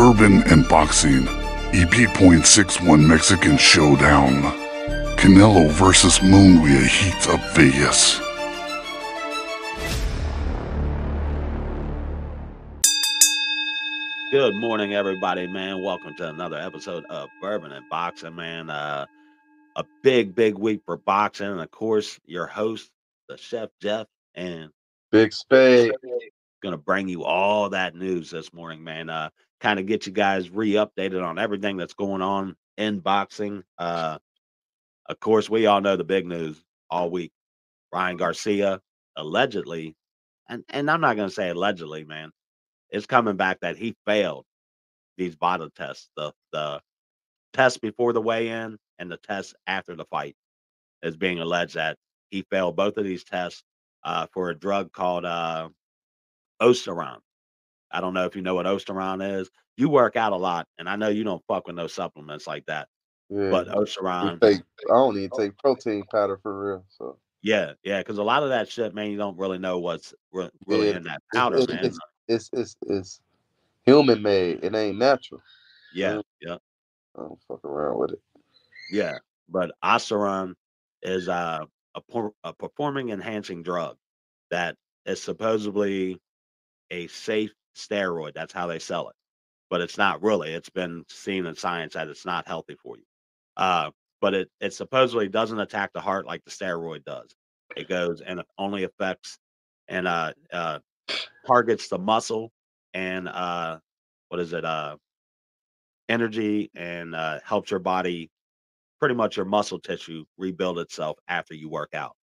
Bourbon and Boxing, EP.61 Mexican Showdown. Canelo versus Munguia heats up Vegas. Good morning, everybody, man. Welcome to another episode of Bourbon and Boxing, man. A big week for boxing. And, of course, your host, the Chef Jeff, and Big Spade. Going to bring you all that news this morning, man. Kind of get you guys re-updated on everything that's going on in boxing. Of course, we all know the big news all week. Ryan Garcia allegedly, and I'm not going to say allegedly, man. It's coming back that he failed these Vada tests, the test before the weigh-in and the test after the fight, is being alleged that he failed both of these tests for a drug called Osteron. I don't know if you know what Osteron is. You work out a lot, and I know you don't fuck with no supplements like that. Yeah. But I Osteron, don't even take protein powder for real. So yeah, because a lot of that shit, man, you don't really know what's really in that powder, man. it's human made. It ain't natural. Yeah. I don't fuck around with it. Yeah, but Osteron is a performing enhancing drug that is supposedly a safe steroid. That's how they sell it, but it's not really. It's been seen in science that it's not healthy for you. But it supposedly doesn't attack the heart like the steroid does. It goes and it only affects and targets the muscle and what is it? Energy and helps your body, pretty much your muscle tissue, rebuild itself after you work out.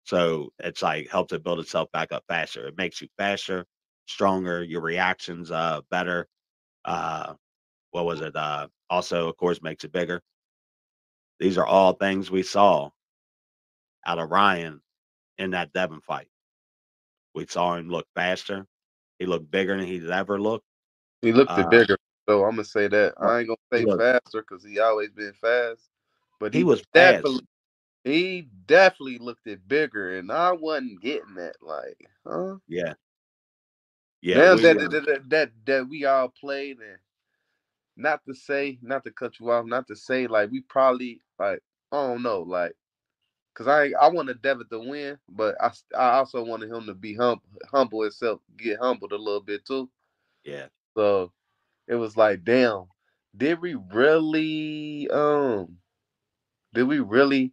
So it's like helps it build itself back up faster. It makes you faster, stronger, your reactions better. Uh what was it? Also, of course, makes it bigger. These are all things we saw out of Ryan in that Devin fight. We saw him look faster. He looked bigger than he's ever looked. He looked Uh, bigger, so I'm gonna say that. well, I ain't gonna he say looked, faster because he always been fast, but he was fast. he definitely looked it bigger, and I wasn't getting that. Like, huh? Yeah, yeah. Damn, We that we all played, and not to cut you off, not to say like we probably like I don't know, like. Cause I wanted Devitt to win, but I also wanted him to be humble himself, get humbled a little bit too. yeah. So it was like, damn, did we really did we really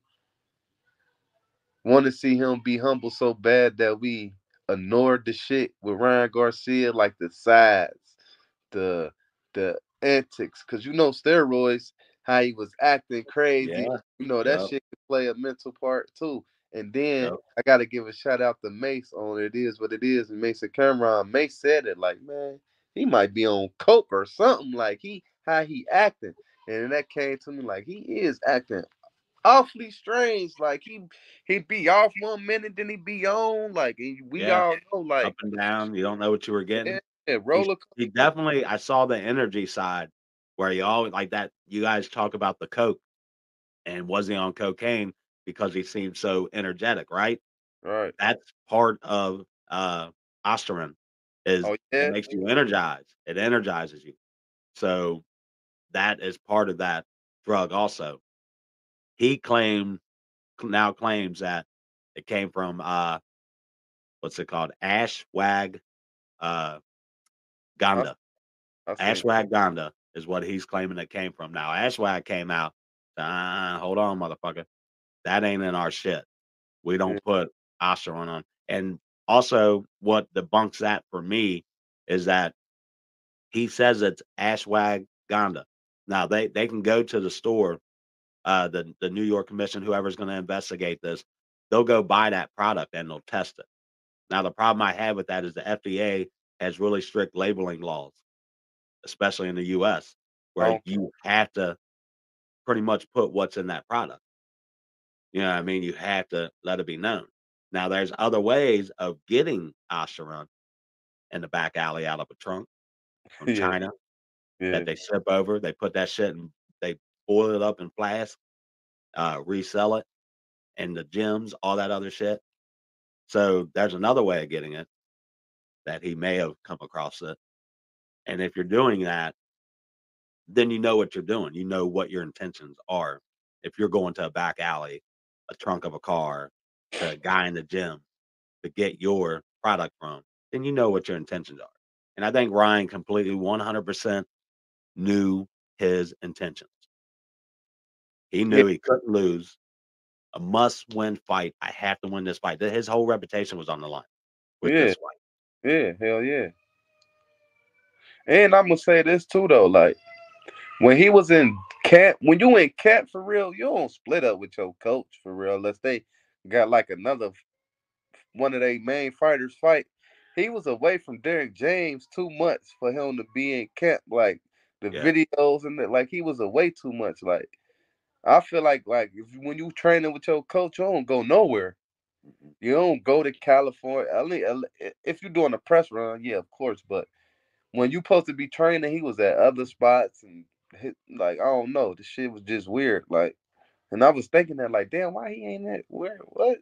want to see him be humble so bad that we ignored the shit with Ryan Garcia, like the sides, the antics, cause steroids, how he was acting crazy. Yeah. That Yep. shit could play a mental part too. And then Yep. I gotta give a shout out to Mace on It Is What It Is, and Mace and Cameron. Mace said it like, man, he might be on coke or something. Like how he acting, and that came to me like he is acting awfully strange. Like he be off 1 minute, then he be on. Like, and we Yeah. all know, Up like, and down. You don't know what you were getting. roller He coaster. definitely. I saw the energy side where you always like that. You guys talk about the coke and was he on cocaine because he seemed so energetic, right? Right. That's part of Osteron. Is Oh it yeah. makes you energized. It energizes you. So that is part of that drug also. He now claims that it came from what's it called? Ashwag uh I, Ganda. I seen. Ashwagandha is what he's claiming it came from. Now, Ashwag came out. Hold on, motherfucker. That ain't in our shit. We Yeah. don't put Osteron on. And also, what debunks that for me is that he says it's Ashwagandha. Now, they can go to the store, the New York Commission, whoever's going to investigate this, they'll go buy that product and they'll test it. Now, the problem I have with that is the FDA has really strict labeling laws, especially in the US, where Oh, you have to pretty much put what's in that product. You know what I mean? You have to let it be known. Now, there's other ways of getting Osteron in the back alley out of a trunk from yeah, China yeah. that they ship over. They put that shit and they boil it up in flasks, resell it in the gyms, all that other shit. So there's another way of getting it that he may have come across it. And if you're doing that, then you know what you're doing. You know what your intentions are. If you're going to a back alley, a trunk of a car, to a guy in the gym to get your product from, then you know what your intentions are. And I think Ryan completely 100% knew his intentions. He Yeah, knew he couldn't lose. A must-win fight. I have to win this fight. His whole reputation was on the line with yeah, this fight. yeah, hell yeah. And I'm gonna say this too though, like when he was in camp, when you in camp for real, you don't split up with your coach for real unless they got like another one of their main fighters fight. He was away from Derrick James too much for him to be in camp. Like the Yeah. videos and like he was away too much. Like I feel like if when you training with your coach, you don't go nowhere. Mhm. You don't go to California. If you're doing a press run, yeah, of course. But when you supposed to be training, he was at other spots and like I don't know. The shit was just weird. Like, and I was thinking that like, damn, why he ain't at where what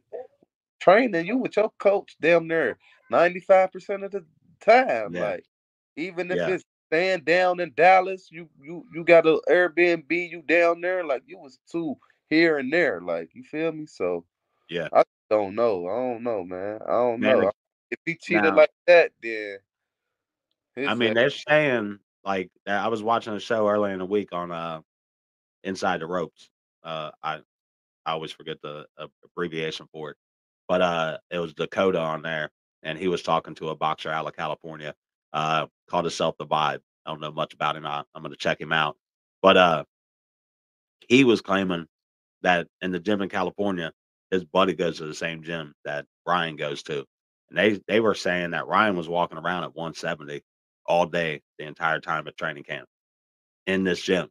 training you with your coach damn near 95% of the time. Yeah. Like, even if Yeah. it's staying down in Dallas, you got a Airbnb, you down there, like you was too here and there. Like, you feel me? So Yeah. I don't know. I don't know, man. I don't Man, know. If he cheated now, like that, then I his mean, they're saying like I was watching a show earlier in the week on Inside the Ropes. I always forget the abbreviation for it, but it was Dakota on there, and he was talking to a boxer out of California, called himself the Vibe. I don't know much about him. I'm going to check him out, but he was claiming that in the gym in California, his buddy goes to the same gym that Ryan goes to, and they were saying that Ryan was walking around at 170 all day the entire time at training camp in this gym.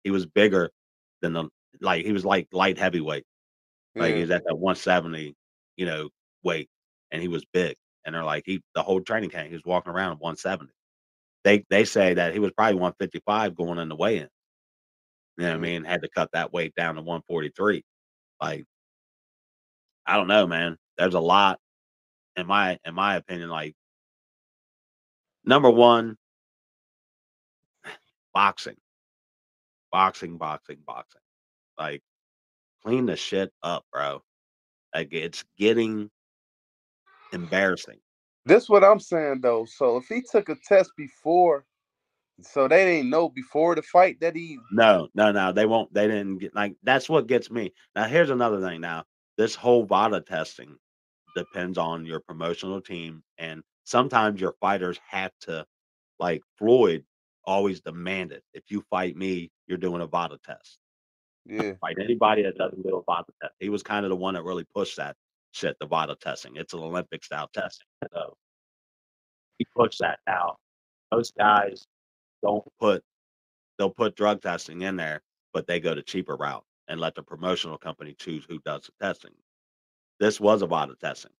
He was bigger than the he was like light heavyweight. Like, yeah. he's at that 170, you know, weight, and he was big, and they're like, he the whole training camp, he was walking around at 170. They say that he was probably 155 going in the weigh-in, you know what I Mm. mean? Had to cut that weight down to 143. Like, I don't know, man. There's a lot in my opinion, like, number 1, boxing, boxing, boxing, boxing. Like, clean the shit up, bro. Like, it's getting embarrassing. This what I'm saying though. So if he took a test before, so they didn't know before the fight that he. No, no, no, they won't they didn't get like, that's what gets me. Now, here's another thing now, this whole VADA testing depends on your promotional team, and sometimes your fighters have to like, Floyd always demanded, "If you fight me, you're doing a VADA test. Yeah. Fight anybody that doesn't do a VADA test." He was kinda the one that really pushed that shit, the VADA testing. It's an Olympic style testing, so he pushed that. Now, most guys don't put they'll put drug testing in there, but they go the cheaper route and let the promotional company choose who does the testing. This was a lot of testing,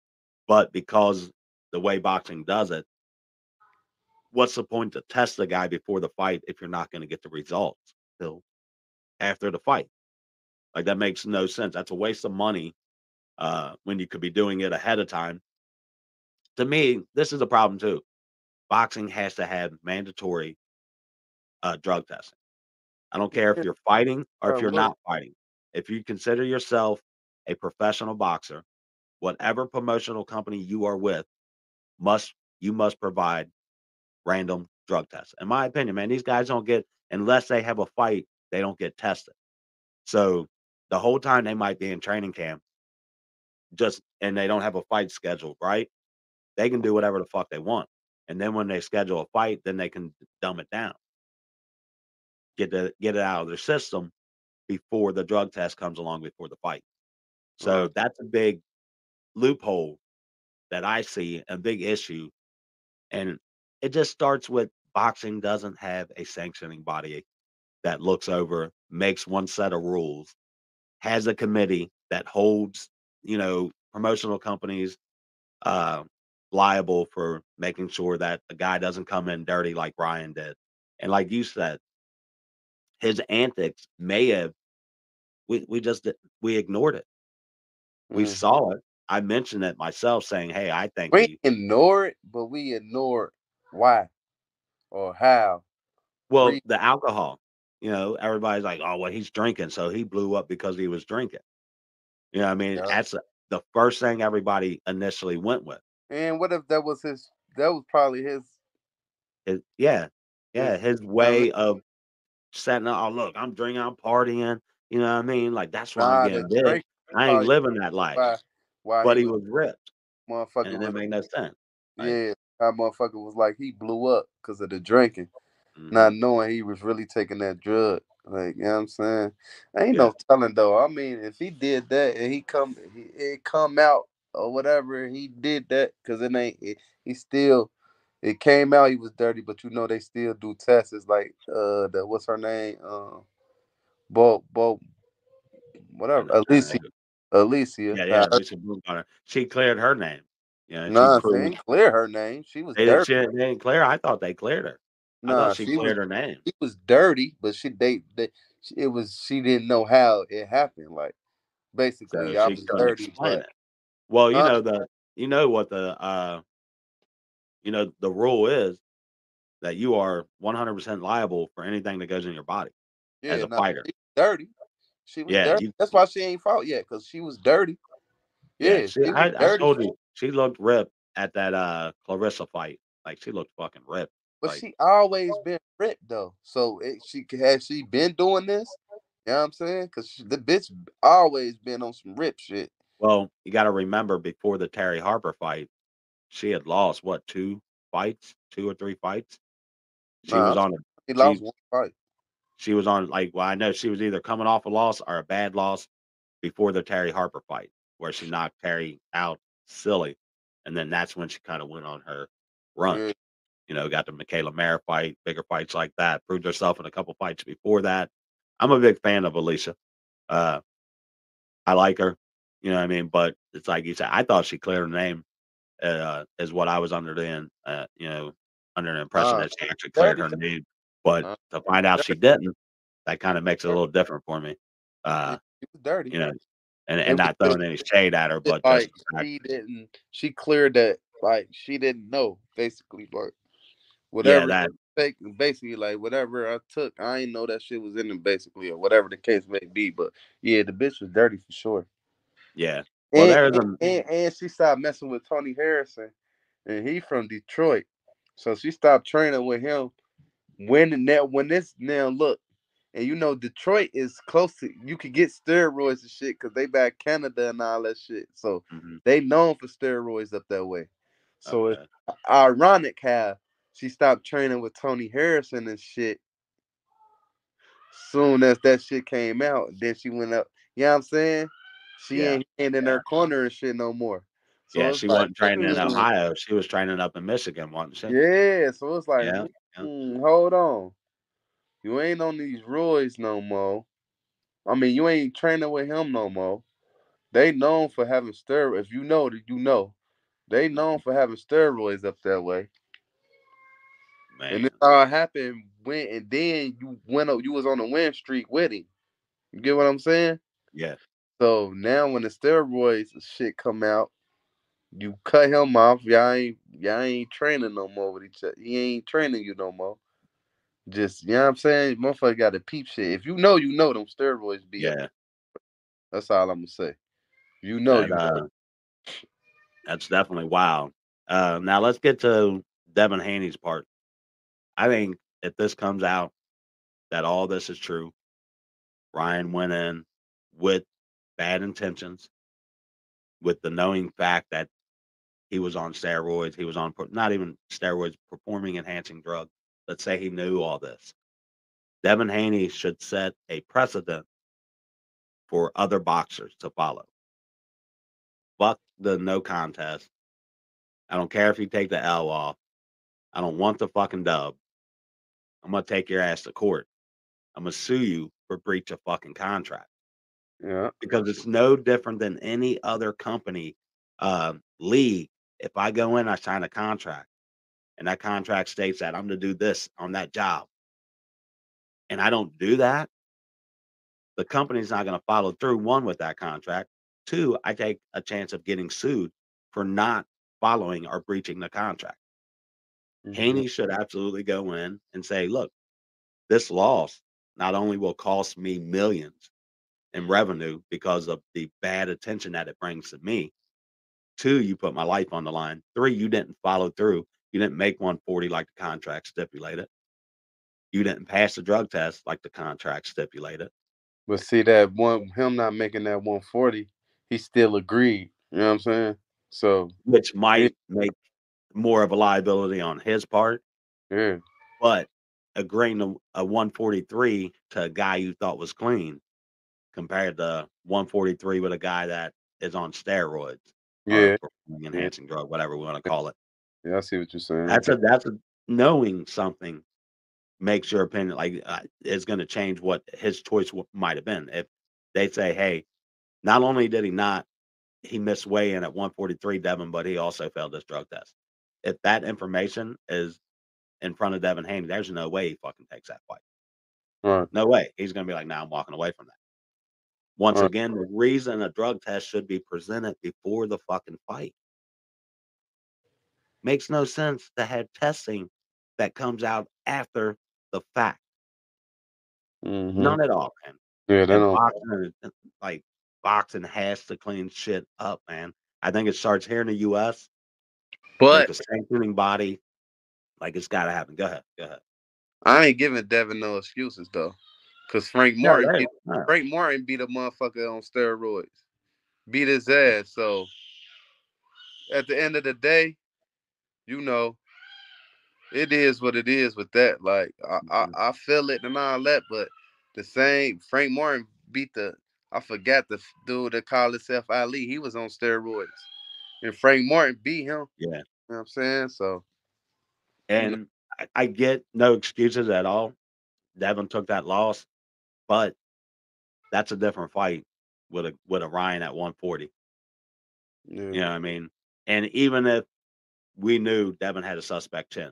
but because the way boxing does it, what's the point to test the guy before the fight if you're not going to get the results till after the fight? Like, that makes no sense. That's a waste of money when you could be doing it ahead of time. To me, this is a problem too. Boxing has to have mandatory drug testing. I don't care if Yeah. you're fighting or if you're Look. not fighting. If you consider yourself a professional boxer, whatever promotional company you are with must you must provide random drug tests. In my opinion, man, these guys don't get unless they have a fight, they don't get tested. So the whole time they might be in training camp, just and they don't have a fight scheduled, right? They can do whatever the fuck they want. And then when they schedule a fight, then they can dumb it down, get it out of their system before the drug test comes along before the fight. So Right. that's a big loophole that I see, a big issue. And it just starts with boxing doesn't have a sanctioning body that looks over, makes one set of rules, has a committee that holds, promotional companies uh, liable for making sure that a guy doesn't come in dirty like Ryan did. And like you said, his antics may have we ignored it. We Mhm. saw it. I mentioned it myself saying, "Hey, I think We he." ignore it, but we ignore why. or how? Well, Re- the alcohol. Everybody's like, "Oh, well, he's drinking, so he blew up because he was drinking." You know what I mean? yeah. That's the first thing everybody initially went with. And what if that was his? That was probably Yeah, his. yeah, his I mean, way of setting up. Oh, look, I'm drinking, I'm partying. You know what I mean? Like that's why I'm nah, the getting big. drink I ain't probably living that life, why but he he was was ripped, and motherfucker it was didn't make no sense. Like, yeah. How motherfucker was like he blew up because of the drinking, hmm not knowing he was really taking that drug. Like, you know what I'm saying? Ain't yeah, no telling though. I mean, if he did that and it come out or whatever, he did that because it ain't. He still. It came out he was dirty, but they still do tests. It's like the what's her name? Bo I whatever. know. Alicia. Yeah, yeah. Lisa Blumenauer. She cleared her name. She Nah, she proved ain't clear her name. She was they didn't. dirty. She didn't clear. I thought they cleared her. I thought Nah, she cleared her name. she was dirty, but it was she didn't know how it happened. Like So basically, I she was couldn't dirty, explain but it. Well, huh? you know what the rule is that you are 100% liable for anything that goes in your body as Yeah, a nah, fighter. she was dirty. She was Yeah, dirty. That's why she ain't fought yet, cause she was dirty. yeah. Yeah, she was I dirty. told you she looked ripped at that Clarissa fight. Like she looked fucking ripped. But Like, she always been ripped though. So she been doing this? You know what I'm saying? Cause the bitch always been on some rip shit. well, you got to remember before the Terry Harper fight, she had lost what 2 fights, 2 or 3 fights. She Nah, was on a he lost she one fight. she was on like well, I know she was either coming off a loss or a bad loss before the Terry Harper fight, where she knocked Terry out silly, and then that's when she kind of went on her run. Yeah. Got the Michaela Mayer fight, bigger fights like that. Proved herself in a couple fights before that. I'm a big fan of Alicia. Uh, I like her. You know what I mean? But it's like you said, I thought she cleared her name. Is what I was under the impression Nah, that she actually cleared dirty. her name. But Nah, to find out she dirty. didn't, that kind of makes it a little different for me. Yeah, Uh, she was dirty. you know, and And we not throwing any shade at her, just but just like the fact, she cleared that like she didn't know basically like yeah, whatever that, take basically like whatever I took I ain't know that shit was in it basically or whatever the case may be. But yeah, the bitch was dirty for sure. yeah. Well, And there's and, a, and, and she stopped messing with Tony Harrison and he from Detroit. So she stopped training with him when this now look. And Detroit is close to you could get steroids and shit because they back Canada and all that shit. So mhm, they known for steroids up that way. So it's okay, ironic how she stopped training with Tony Harrison and shit soon as that shit came out. Then she went up. You know what I'm saying? She yeah, ain't in yeah, her corner and shit no more. So yeah. it's She like, wasn't training in Ohio. She was training up in Michigan, wasn't she? yeah. So it's like, Yeah, yeah, hold on. You ain't on these roids no more. I mean, you ain't training with him no more. They known for having steroids. If you know that you know. They known mhm, for having steroids up that way. And man, this all happened when and then you went up you was on a win streak with him. You get what I'm saying? yeah, So now when the steroids shit come out, you cut him off. Y'all ain't training no more with each other. He ain't training you no more. Just you know what I'm saying? Motherfucker got to peep shit. If you know them steroids be up. yeah. That's all I'm gonna say. You know That you know. that's definitely wild. Now let's get to Devin Haney's part. I think if this comes out that all this is true, Ryan went in with bad intentions, with the knowing fact that he was on steroids, he was on not even steroids, performing enhancing drug. Let's say he knew all this. Devin Haney should set a precedent for other boxers to follow. Fuck the no contest. I don't care if you take the L off. I don't want the fucking dub. I'm gonna take your ass to court. I'm gonna sue you for breach of fucking contract Yeah. because it's no different than any other company league. If I go in, I sign a contract, and that contract states that I'm to do this on that job, and I don't do that, the company's not going to follow through. One, with that contract. Two, I take a chance of getting sued for not following or breaching the contract. Haney should absolutely go in and say, look, this loss not only will cost me millions in revenue because of the bad attention that it brings to me. 2, you put my life on the line. 3, you didn't follow through. You didn't make 140 like the contract stipulated. You didn't pass the drug test like the contract stipulated. But see that one, him not making that 140, he still agreed. You know what I'm saying? So Which might make more of a liability on his part, yeah, but agreeing to a 143 to a guy you thought was clean compared to 143 with a guy that is on steroids or yeah, performing yeah, enhancing drug, whatever we want to call it. yeah. I see what you're saying. That's a knowing something makes your opinion like is going to change what his choice might have been. If they say, hey, not only did he missed weigh in at 143, Devin, but he also failed this drug test. If that information is in front of Devin Haney, there's no way he fucking takes that fight. Right, No way. He's going to be like, nah, I'm walking away from that. Once right. again, the reason a drug test should be presented before the fucking fight makes no sense to have testing that comes out after the fact. Mm-hmm. None at all, man. Yeah, they And don't. like boxing has to clean shit up, man. I think it starts here in the US. I think But the sanctioning body, like it's gotta happen. Go ahead. Go ahead. I ain't giving Devin no excuses though, cause No, no, no. Frank Martin beat a motherfucker on steroids, beat his ass. So at the end of the day, you know, it is what it is with that. Like I feel it and all that, but the same Frank Martin beat the I forgot the dude that called himself Ali. He was on steroids, and Frank Martin beat him. Yeah. You know what I'm saying? So you know, And I get no excuses at all. Devin took that loss, but that's a different fight with a Ryan at 140. yeah, You know what I mean? And even if we knew Devin had a suspect chin,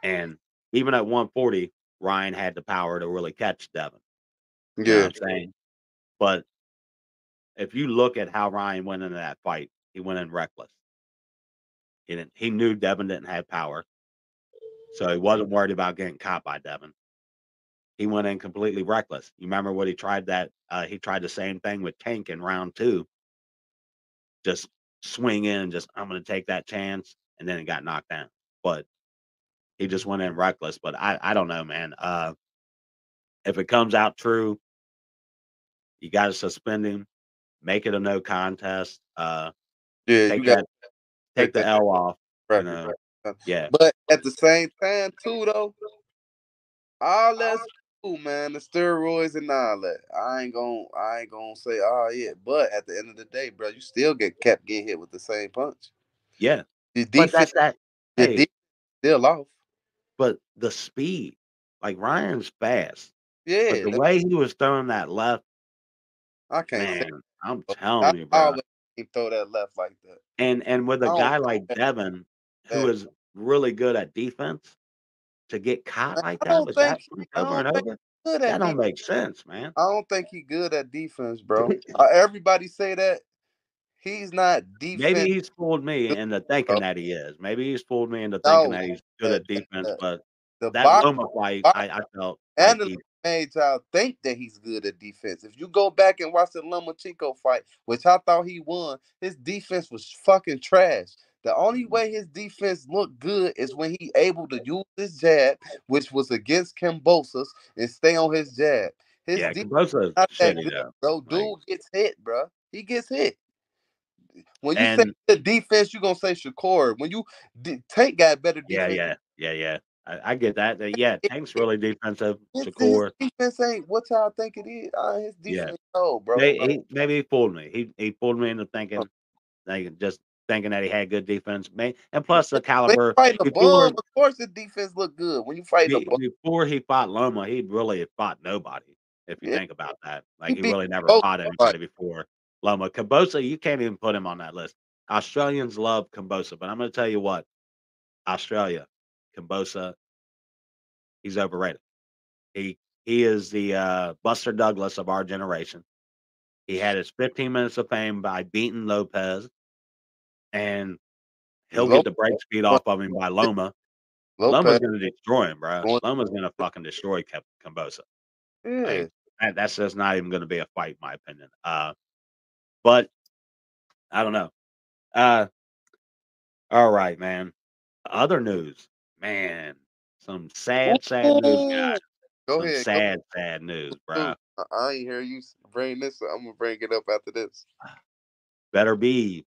and even at 140, Ryan had the power to really catch Devin. You know what yeah, I'm saying? But if you look at how Ryan went into that fight, he went in reckless. He knew Devin didn't have power, so he wasn't worried about getting caught by Devin. He went in completely reckless. You remember what he tried he tried the same thing with Tank in round 2, just swing in and just I'm gonna take that chance, and then he got knocked down. But he just went in reckless. But I don't know, man. If it comes out true, you gotta suspend him, make it a no contest, yeah. take You got that to take take the that L off, you record. know. Yeah. But at the same time, too, though, all that's cool, man. The steroids and all that. I ain't gonna say, oh yeah. But at the end of the day, bro, you still kept getting hit with the same punch. Yeah. Your But defense, your hey, defense still off. but the speed, like Ryan's fast, but Yeah, the way he was throwing that left, I can't say. man, I'm I telling you, bro. always can't throw that left like that. And with a I don't guy think like Devin, who that. is really good at defense, to get caught like I that don't with think. that punch I over don't and think over, he's good that at don't defense. make sense, man. I don't think he good at defense, bro. Everybody say that he's not Maybe defense he's fooled me good, into thinking bro. that he is. Maybe he's fooled me into thinking No, that he's good the at defense, but the that box. Loma fight, I felt like Analysts he made y'all think that he's good at defense. If you go back and watch the Lomachenko fight, which I thought he won, his defense was fucking trash. The only way his defense looked good is when he able to use his jab, which was against Kambosos, and stay on his jab. His yeah, defense Cabosa's not that shitty good, though. bro. Like Dude gets hit, bro. He gets hit. When you say and the defense, you gonna say Shakur. When you Tank got better yeah, defense. yeah, yeah, yeah. I get that. Yeah, Tank's really defensive. His Shakur, defense ain't what y'all think it is. His yeah. defense, no, bro. No. Maybe he fooled me. He fooled me into thinking like just thinking that he had good defense. And plus the When you caliber fighting a before bum, of course the defense look good. When you fighting a bum, before he fought Loma, he really fought nobody. If you yeah, think about that, he like he beat really never both fought fight. anybody before Loma. Cabosa, you can't even put him on that list. Australians love Cabosa, but I'm going to tell you what, Australia, Cabosa, he's overrated. He he is the Buster Douglas of our generation. He had his 15 minutes of fame by beating Lopez, and He'll get the break speed off of him by Loma. Loma's Lopez gonna destroy him, bro. going. Loma's gonna fucking destroy Kambosa. Yeah. Like that's just not even gonna be a fight, in my opinion. But I don't know. All right, man. Other news, man. Some sad news, Ooh. guys. Go Some ahead. sad news, Go. bro. I ain't hear you bring this. I'm gonna bring it up after this. Beterbiev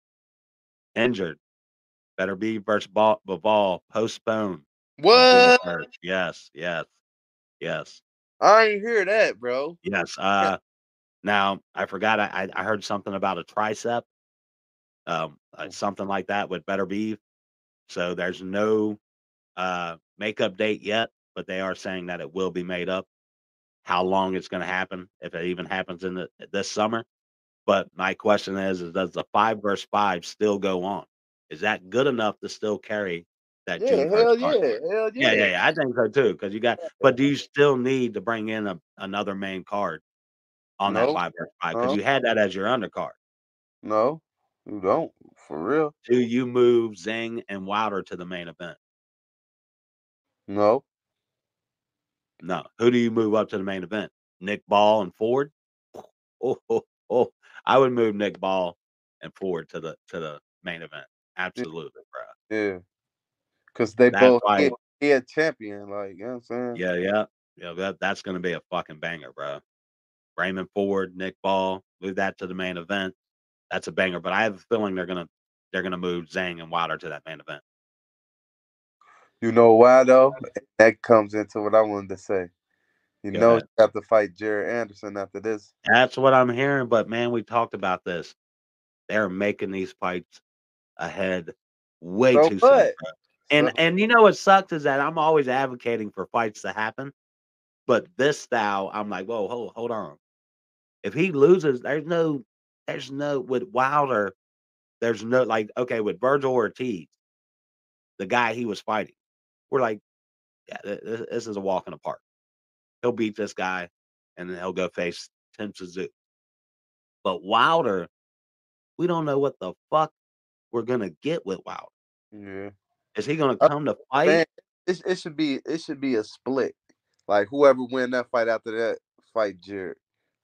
injured. Beterbiev versus Bivol postponed on June What? 1st. Yes. I ain't hear that, bro. Yes. Now I forgot. I heard something about a tricep, something like that with Beterbiev. So there's no makeup date yet, but they are saying that it will be made up. How long it's going to happen, if it even happens in this summer. But my question is does the 5 versus 5 still go on? Is that good enough to still carry that Yeah, June 1st hell card? yeah, hell Yeah, yeah. I think so too. Because you got, but do you still need to bring in another main card on that No, 5 versus 5? Because no, you had that as your undercard. no, you don't. For real. Do you move Zhang and Wilder to the main event? No. No. Who do you move up to the main event? Nick Ball and Ford? Oh. I would move Nick Ball and Ford to the main event. Yeah, Absolutely, bro. yeah. Cause they That both fight, he a champion, like, you know what I'm saying? yeah. That's gonna be a fucking banger, bro. Raymond Ford, Nick Ball, move that to the main event. That's a banger. But I have a feeling they're gonna move Zhang and Wilder to that main event. You know why though? That comes into what I wanted to say. You Go know he ahead. got to fight Jared Anderson after this. That's what I'm hearing. But man, we talked about this. They're making these fights ahead way So too soon, what? bro. So And you know what sucks is that I'm always advocating for fights to happen, but this style, I'm like, whoa, hold on. If he loses, there's no with Wilder, there's no like okay with Virgil Ortiz, the guy he was fighting. We're like, yeah, this is a walk in the park. He'll beat this guy, and then he'll go face Tim Suzuki. But Wilder, we don't know what the fuck we're gonna get with Wilder. yeah. Is he gonna I'm come to fight? saying it should be a split. Like whoever win that fight after that, fight Jared.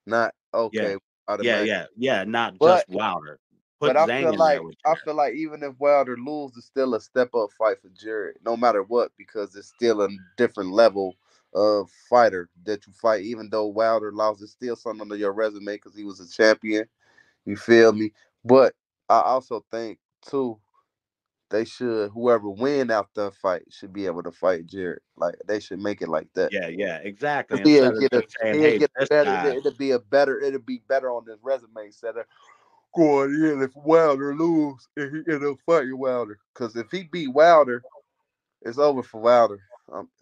Not Yeah. okay, automatic. Not But just Wilder. Put But I Zhang feel in there like with I Jared. feel like even if Wilder loses, it's still a step up fight for Jared, no matter what, because it's still a different level of fighter that you fight. Even though Wilder lost, it's still something under your resume because he was a champion. You feel me? But I also think too they should whoever win out the fight should be able to fight Jared. Like they should make it like that. Yeah, exactly. 'Cause He'll Instead of get a just saying, he'll "Hey, get a this better. guy." It'll be better on his resume instead of going in if Wilder lose and he end up fighting Wilder. Because if he beat Wilder, it's over for Wilder.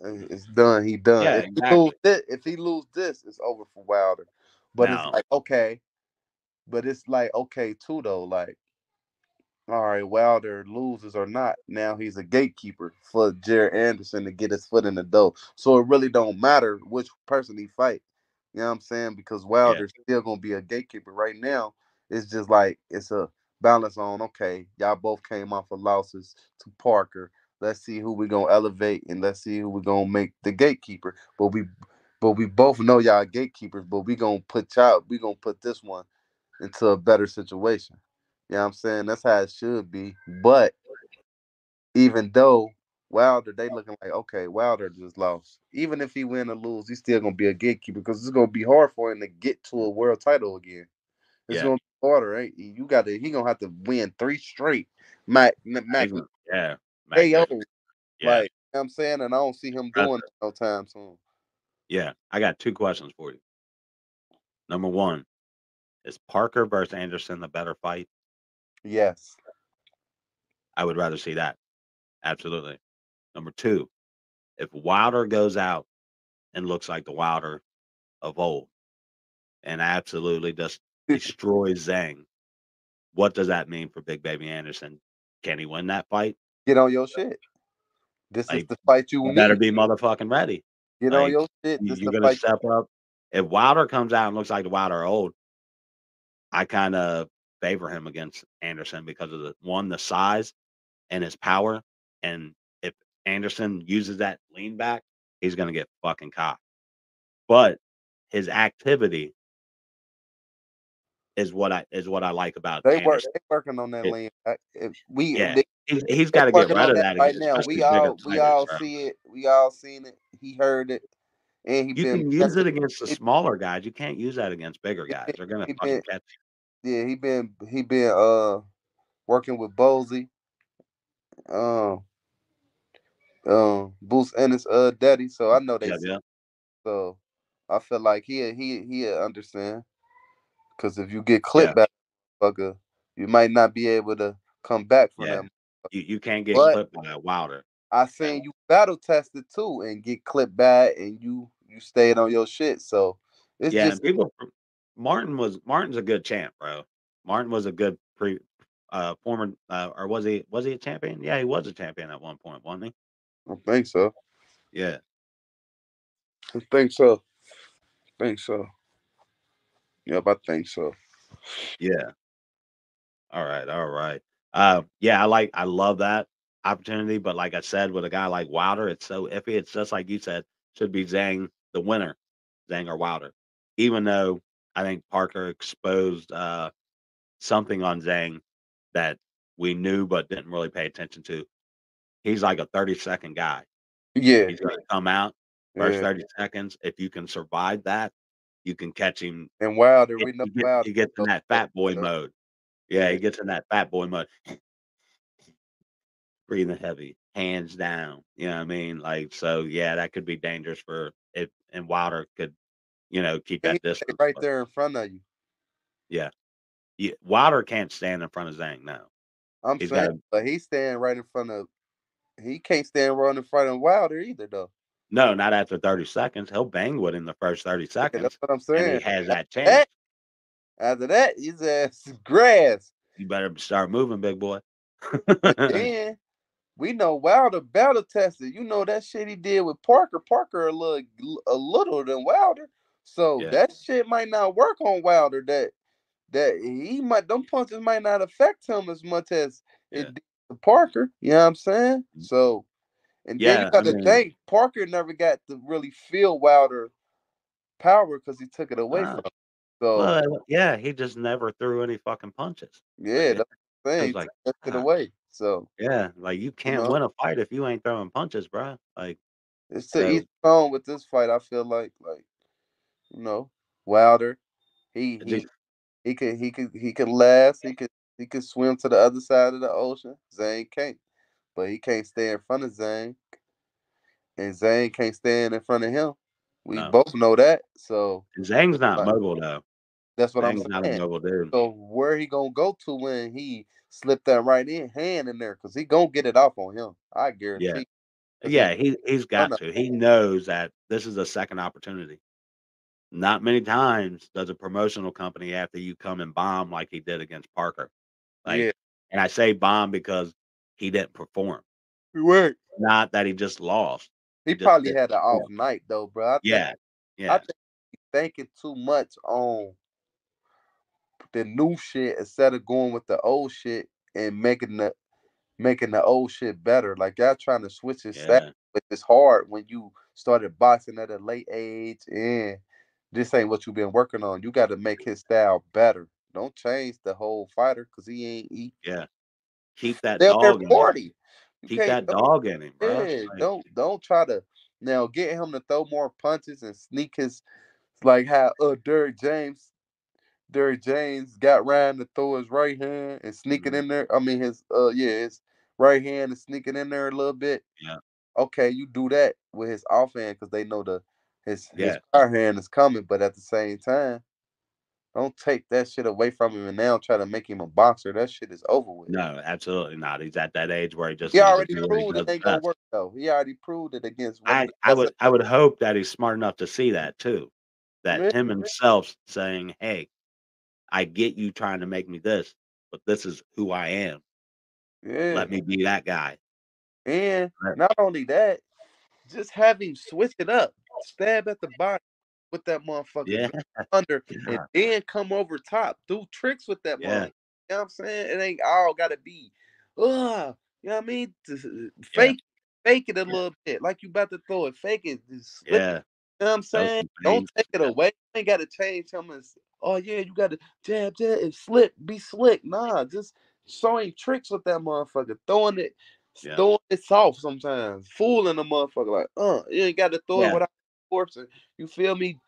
It's done. He done. Yeah, exactly. If he lose this, it's over for Wilder. But it's Now, like okay. But it's like okay too though. Like all right, Wilder loses or not, now he's a gatekeeper for Jared Anderson to get his foot in the door. So it really don't matter which person he fight. You know what I'm saying? Because yeah, Wilder's still gonna be a gatekeeper. Right now, it's just like it's a balance on okay, y'all both came off of losses to Parker. Let's see who we gonna elevate and let's see who we gonna make the gatekeeper. But we both know y'all gatekeepers, but we gonna put this one into a better situation. You know what I'm saying? That's how it should be. But even though Wilder, they looking like, okay, Wilder just lost. Even if he win or lose, he's still gonna be a gatekeeper because it's gonna be hard for him to get to a world title again. It's yeah. gonna be harder, right? He gonna have to win 3 straight. Mac Yeah. Mac KO. Miller. Yeah, Like, you know what I'm saying? And I don't see him doing impressive. it no time soon. Yeah, I got 2 questions for you. Number 1, is Parker versus Anderson the better fight? Yes. I would rather see that. Absolutely. Number 2, if Wilder goes out and looks like the Wilder of old and absolutely just destroys Zhang, what does that mean for Big Baby Anderson? Can he win that fight? Get on your shit. This is Like, the fight you you better need. be motherfucking ready. Get on Like, your shit. This you're the gonna fight. step up. If Wilder comes out and looks like the Wilder of old, I kinda favor him against Anderson because of the size, and his power. And if Anderson uses that lean back, he's going to get fucking caught. But his activity is what I like about Anderson. They working on that It, lane. yeah, he's They got to get working rid on of that that right against now. especially bigger We fighters, all bro. see it. We all seen it. He heard it, and You can use it against the smaller guys. You can't use that against bigger guys. They're gonna he fucking been catch yeah he been working with Bosey, um Boost Ennis daddy. So I know they you. see. Yeah, So I feel like he'll understand. Because if you get yeah, clipped back, fucker, you might not be able to come back from yeah. that. You can't get But clipped by a Wilder. I That seen you battle tested too and get clipped back, and you stayed on your shit. So it's yeah, just and people Martin's a good champ, bro. Martin was a good former or was he a champion? Yeah, he was a champion at one point, wasn't he? I think so. Yeah, I think so. Think so. Yep, I think so. yeah. All right, all right. Yeah, I love that opportunity, but like I said, with a guy like Wilder, it's so iffy. It's just like you said, should be Zhang the winner, Zhang or Wilder. Even though I think Parker exposed something on Zhang that we knew but didn't really pay attention to. He's like a 30-second guy. Yeah, He's gonna come out first yeah. 30 seconds. If you can survive that, you can catch him. And Wilder, we know Wilder. He gets in that fat boy So, mode. Yeah, yeah, he gets in that fat boy mode. Breathing heavy, hands down. You know what I mean? Like, so yeah, that could be dangerous for if and Wilder could, keep and he that stay distance. right But there in front of you. yeah, Wilder can't stand in front of Zhang. No, I'm he's got saying, to. but he's staying right in front of. He can't stand right in front of Wilder either, though. No, not after 30 seconds. He'll bang with in the first 30 Yeah, that's seconds, what I'm and he saying. has that chance. That After that, his ass is grass. You better start moving, big boy. And then we know Wilder battle tested. You know that shit he did with Parker. Parker a little than Wilder. So Yeah, that shit might not work on Wilder. That he might them punches might not affect him as much as yeah, it did to Parker. You know what I'm saying? So and then you yeah. I got to mean, think Parker never got to really feel Wilder power because he took it away uh, from him. So yeah, he just never threw any fucking punches. Like yeah, it, that's the it thing. was He like, took that shit ah, away. So yeah, like you you can't know. win a fight if you ain't throwing punches, bro. Like It's to each so, own with this fight. I feel like you know, Wilder. He it's just- he he could last. He could swim to the other side of the ocean. Zane can't, but he can't stay in front of Zane, and Zane can't stand in front of him. We no. both know that. So Zhang's not like, mobile though. that's what I'm Zhang's not a saying. mobile dude. So where he gonna go to when he slipped that hand in there? Cause he gonna get it off on him. I Yeah, guarantee. Cause he yeah. He's run got up. to. He knows that this is a second opportunity. Not many times does a promotional company after you come and bomb like he did against Parker. Yeah, Like, and I say bomb because he didn't perform, he worked. not that he just lost. He He just probably didn't had an off perform. night though, bro. Yeah, I yeah, think he's thinking too much on the new shit instead of going with the old shit and making the old shit better. Like y'all trying to switch his style, yeah, but it's hard when you started boxing at a late age and this ain't what you've been working on. You got to make his style better. Don't change the whole fighter because he yeah. Keep that damn near dog in him. 40. You Keep can't that dog in him, bro. yeah, Like, don't try to now get him to throw more punches and sneak his like how Derrick James got Ryan to throw his right hand and sneak it mhm, in there. I mean his right hand and sneak it in there a little bit. yeah, Okay, you do that with his offhand because they know his yeah. power hand is coming, but at the same time, don't take that shit away from him and now try to make him a boxer. That shit is over with. No, absolutely not. He's at that age where he just He needs to already do what he proved it does ain't gonna best. work though. He already proved it against one of I the I best. would I would hope that he's smart enough to see that too. That Yeah, him himself saying, "Hey, I get you trying to make me this, but this is who I am. yeah. Let me be that guy." And Right. not only that, just have him switch it up. Stab at the body with that motherfucker. Yeah, Go under and yeah, then come over top. Do tricks with that yeah, motherfucker. You know what I'm saying? It ain't all gotta be, ugh. You know what I mean? Yeah. Fake it a Yeah. little bit, like you about to throw it. Fake it, just slip it. Yeah. You know what I'm Throw saying? some Don't take feints. it Yeah. away. You ain't got to change him and oh yeah, you got to jab and slip, be slick. Nah, just showing tricks with that motherfucker, Yeah. throwing it soft sometimes, fooling the motherfucker like, you ain't got to throw it Yeah. without forcing. You feel me?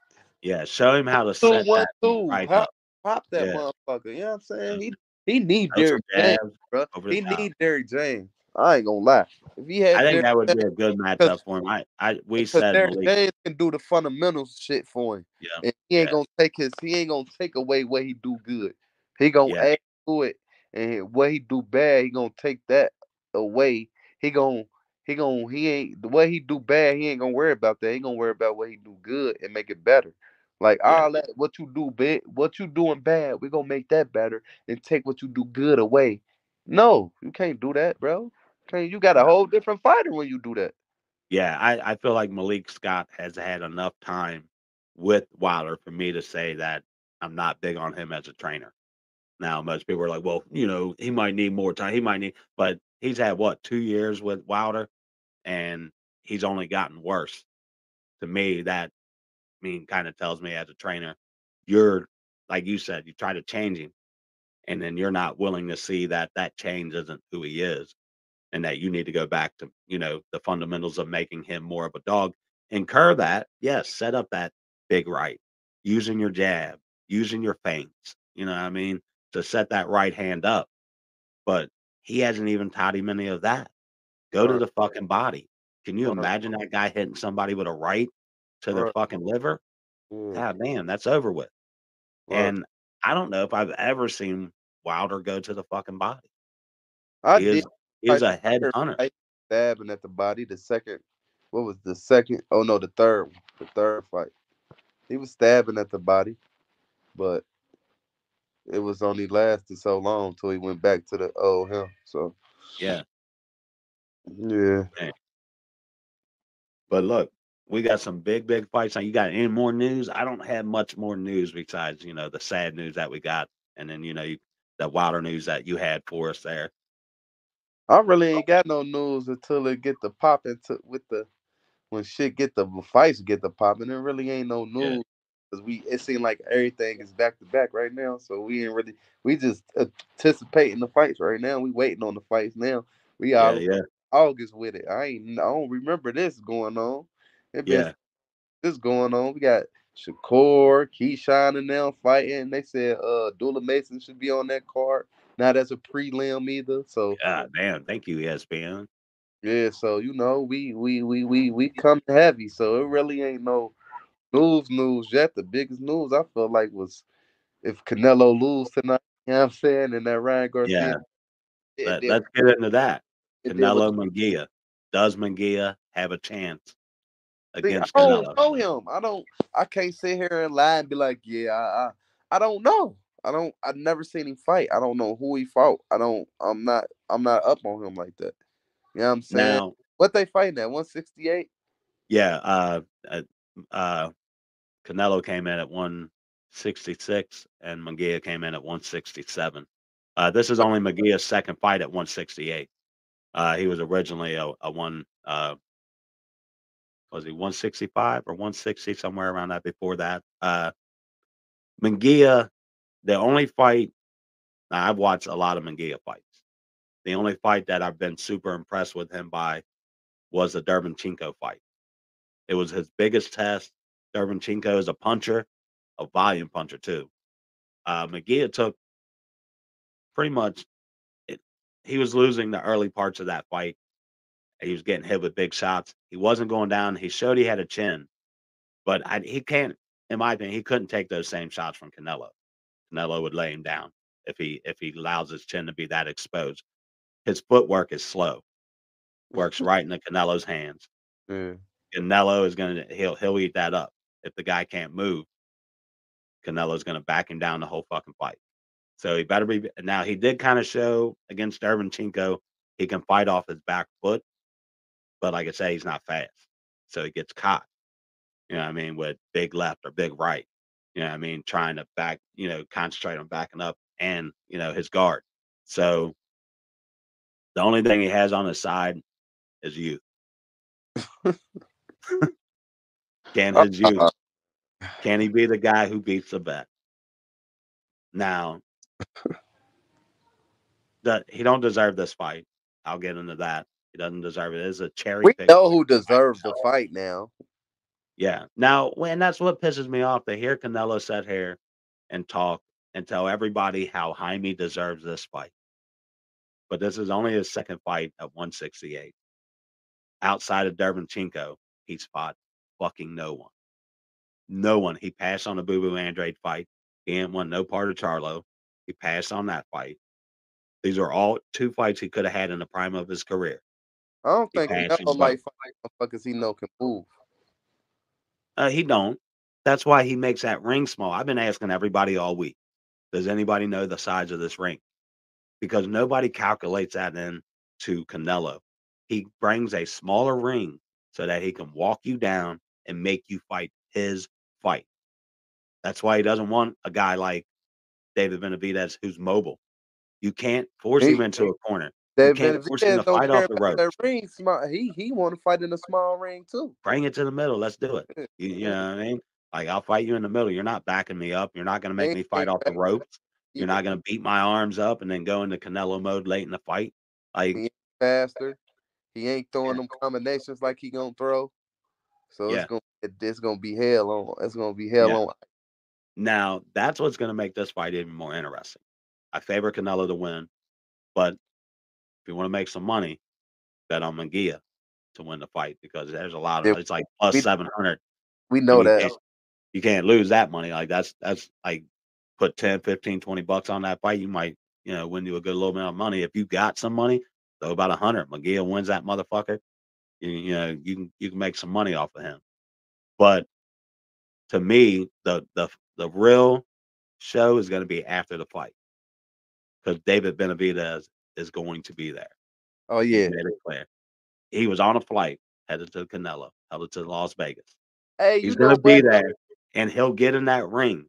Yeah. Show him how to Two, set one, that two. right How up. pop that Yeah. motherfucker? You know what I'm Yeah. saying? He need Throw some Derrick James, jabs bro. over the He top. need Derrick James. I ain't gonna lie. If he I had think Derrick that would be James, a good because matchup for him. We because said Derrick Malik. James can do the fundamentals shit for him, Yeah. and Yeah. he ain't gonna take away what he do good. He gonna Yeah. add to it, and what he do bad, he gonna take that away. He gonna he ain't the way he do bad. He ain't gonna worry about that. He gonna worry about what he do good and make it better. Like Yeah. all that, what you do bad, what you doing bad, we gonna make that better and take what you do good away. No, you can't do that, bro. Can't, you got a No. whole different fighter when you do that. Yeah. I feel like Malik Scott has had enough time with Wilder for me to say that I'm not big on him as a trainer. Now, most people are like, well, he might need more time. But he's had what, 2 years with Wilder, and he's only gotten worse. To me, that kind of tells me as a trainer, you're like you said, you try to change him, and then you're not willing to see that that change isn't who he is, and that you need to go back to the fundamentals of making him more of a dog. Incur that, yes, set up that big right, using your jab, using your feints. You know what I mean, to set that right hand up. But he hasn't even taught him any of that. Go to Right, the fucking body. Can you right, imagine that guy hitting somebody with a right to their right. fucking liver? Yeah, God damn, that's over with. right. And I don't know if I've ever seen Wilder go to the fucking body. I He did is he is fight a the third headhunter. fight, stabbing at the body. The second, what was the second? Oh no, the third one. The third fight. He was stabbing at the body, but it was only lasted so long till he went back to the old him. So Yeah, yeah. man. But look, we got some big, big fights. Now, you got any more news? I don't have much more news besides, the sad news that we got, and then, the Wilder news that you had for us there. I really ain't got no news until it get the popping to with the when shit get the fights get the popping. There really ain't no Yeah, news because it seemed like everything is back to back right now. So we ain't really we just anticipating the fights right now. We waiting on the fights now. We yeah, all yeah, August with it. I don't remember this going on. It been yeah, this going on. We got Shakur, Keyshawn and them fighting. They said Dula Mason should be on that card. Now that's a prelim either. So God damn, thank you, ESPN. yeah, so you know, we come heavy, so it really ain't no news yet. The biggest news I feel like was if Canelo lose tonight, you know what I'm saying, and that Ryan Garcia, Yeah, and then let's get into that. and then with Canelo Munguia. Does Munguia have a chance see, I against don't Canelo? know him. I can't sit here and lie and be like, yeah, I don't know. I've never seen him fight. I don't know who he fought. I'm not up on him like that. You know what I'm saying? Now, What they fighting at 168? yeah, uh, uh, Canelo came in at 166, and Munguia came in at 167. This is only Munguia's second fight at 168. He was originally a one. Was he 165 or 160 somewhere around that? Before that, Munguia, the only fight. Now, I've watched a lot of Munguia fights. The only fight that I've been super impressed with him by was the Dermanchenko fight. It was his biggest test. Dermanchenko is a puncher, a volume puncher too. Munguia took pretty much it, he was losing the early parts of that fight. He was getting hit with big shots. He wasn't going down. He showed he had a chin, but he can't. In my opinion, he couldn't take those same shots from Canelo. Canelo would lay him down if he allows his chin to be that exposed. His footwork is slow. Works right into Canelo's hands. Yeah. Canelo is he'll eat that up. If the guy can't move, Canelo's gonna back him down the whole fucking fight. So he better be now. He did kind of show against Dermanchenko he can fight off his back foot, but like I say, he's not fast. So he gets caught, you know what I mean, with big left or big right. You know what I mean, trying to concentrate on backing up and his guard. So The only thing he has on his side is youth. Can his youth? Can he be the guy who beats the vet? Now, he don't deserve this fight. I'll get into that. He doesn't deserve it. It's a cherry We pick. know who deserved the fight now. Yeah. Now, when that's what pisses me off to hear Canelo sit here and talk and tell everybody how Jaime deserves this fight. But this is only his second fight at 168. Outside of Derevchenko, he's fought fucking no one. No one. He passed on the Boo Boo Andrade fight. He ain't won no part of Charlo. He passed on that fight. These are all 2 fights he could have had in the prime of his career. I don't He think passed on Canelo both. like fight motherfuckers he know can move. He don't. That's why he makes that ring small. I've been asking everybody all week. Does anybody know the size of this ring? Because nobody calculates that in to Canelo. He brings a smaller ring so that he can walk you down and make you fight his fight. That's why he doesn't want a guy like David Benavidez who's mobile. You can't force him into a corner. You can't force him to Don't fight care off the about that ropes. ring. Small. He want to fight in a small ring too. Bring it to the middle. Let's do it. Yeah, You know what I mean? Like, I'll fight you in the middle. You're not backing me up. You're not going to make me fight off the ropes. You're not going to beat my arms up and then go into Canelo mode late in the fight. Like, he ain't faster. He ain't throwing them combinations like he gonna throw. So it's gonna be hell on. It's gonna be hell on. Now, that's what's going to make this fight even more interesting. I favor Canelo to win, but if you want to make some money, bet on Munguia to win the fight because there's a lot of it's like plus we, 700. We know that. You can't lose that money. Like that's like put 10, 15, 20 bucks on that fight. You might, win you a good little amount of money. If you got some money, throw about 100. Munguia wins that motherfucker. You can make some money off of him. But to me, the real show is going to be after the fight because David Benavidez is going to be there. Oh He yeah, made it clear. He was on a flight headed to Canelo, headed to Las Vegas. Hey, He's going to be there, and he'll get in that ring.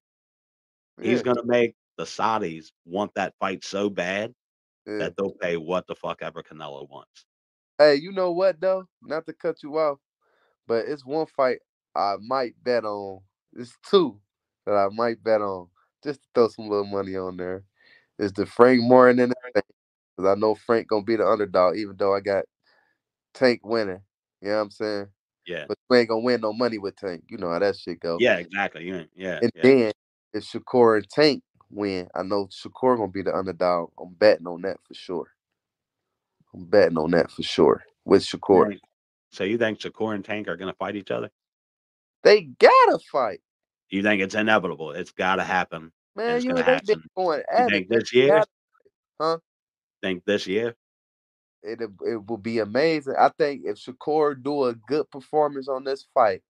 Yeah. He's going to make the Saudis want that fight so bad that they'll pay what the fuck ever Canelo wants. Hey, you know what though? Not to cut you off, but it's one fight I might bet on. It's 2 that I might bet on just to throw some little money on there. It's the Frank Morin and the Tank, because I know Frank gonna be the underdog, even though I got Tank winning. You know what I'm saying? Yeah. But you ain't gonna win no money with Tank. You know how that shit go. Yeah, exactly. Yeah. And then if Shakur and Tank win, I know Shakur gonna be the underdog. I'm betting on that for sure. With Shakur. So you think Shakur and Tank are gonna fight each other? They gotta fight. You think it's inevitable? It's gotta happen. Man, gonna happen. Going you at think it. This year? Huh? Think this year? It will be amazing. I think if Shakur do a good performance on this fight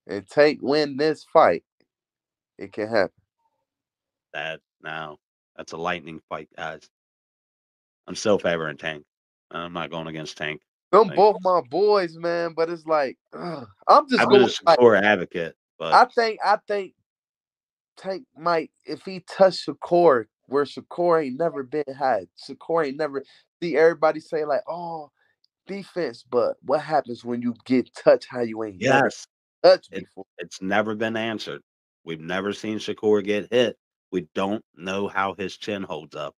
and Tank win this fight, it can happen. That's a lightning fight, guys. I'm still favoring Tank. I'm not going against Tank. Them both my boys, man. But it's like I'm just going. I'm a Shakur advocate, but I think Tank might, if he touch Shakur where Shakur ain't never been had. Shakur ain't never see everybody say like, oh, defense, but what happens when you get touched how you ain't never touched before? It's never been answered. We've never seen Shakur get hit. We don't know how his chin holds up.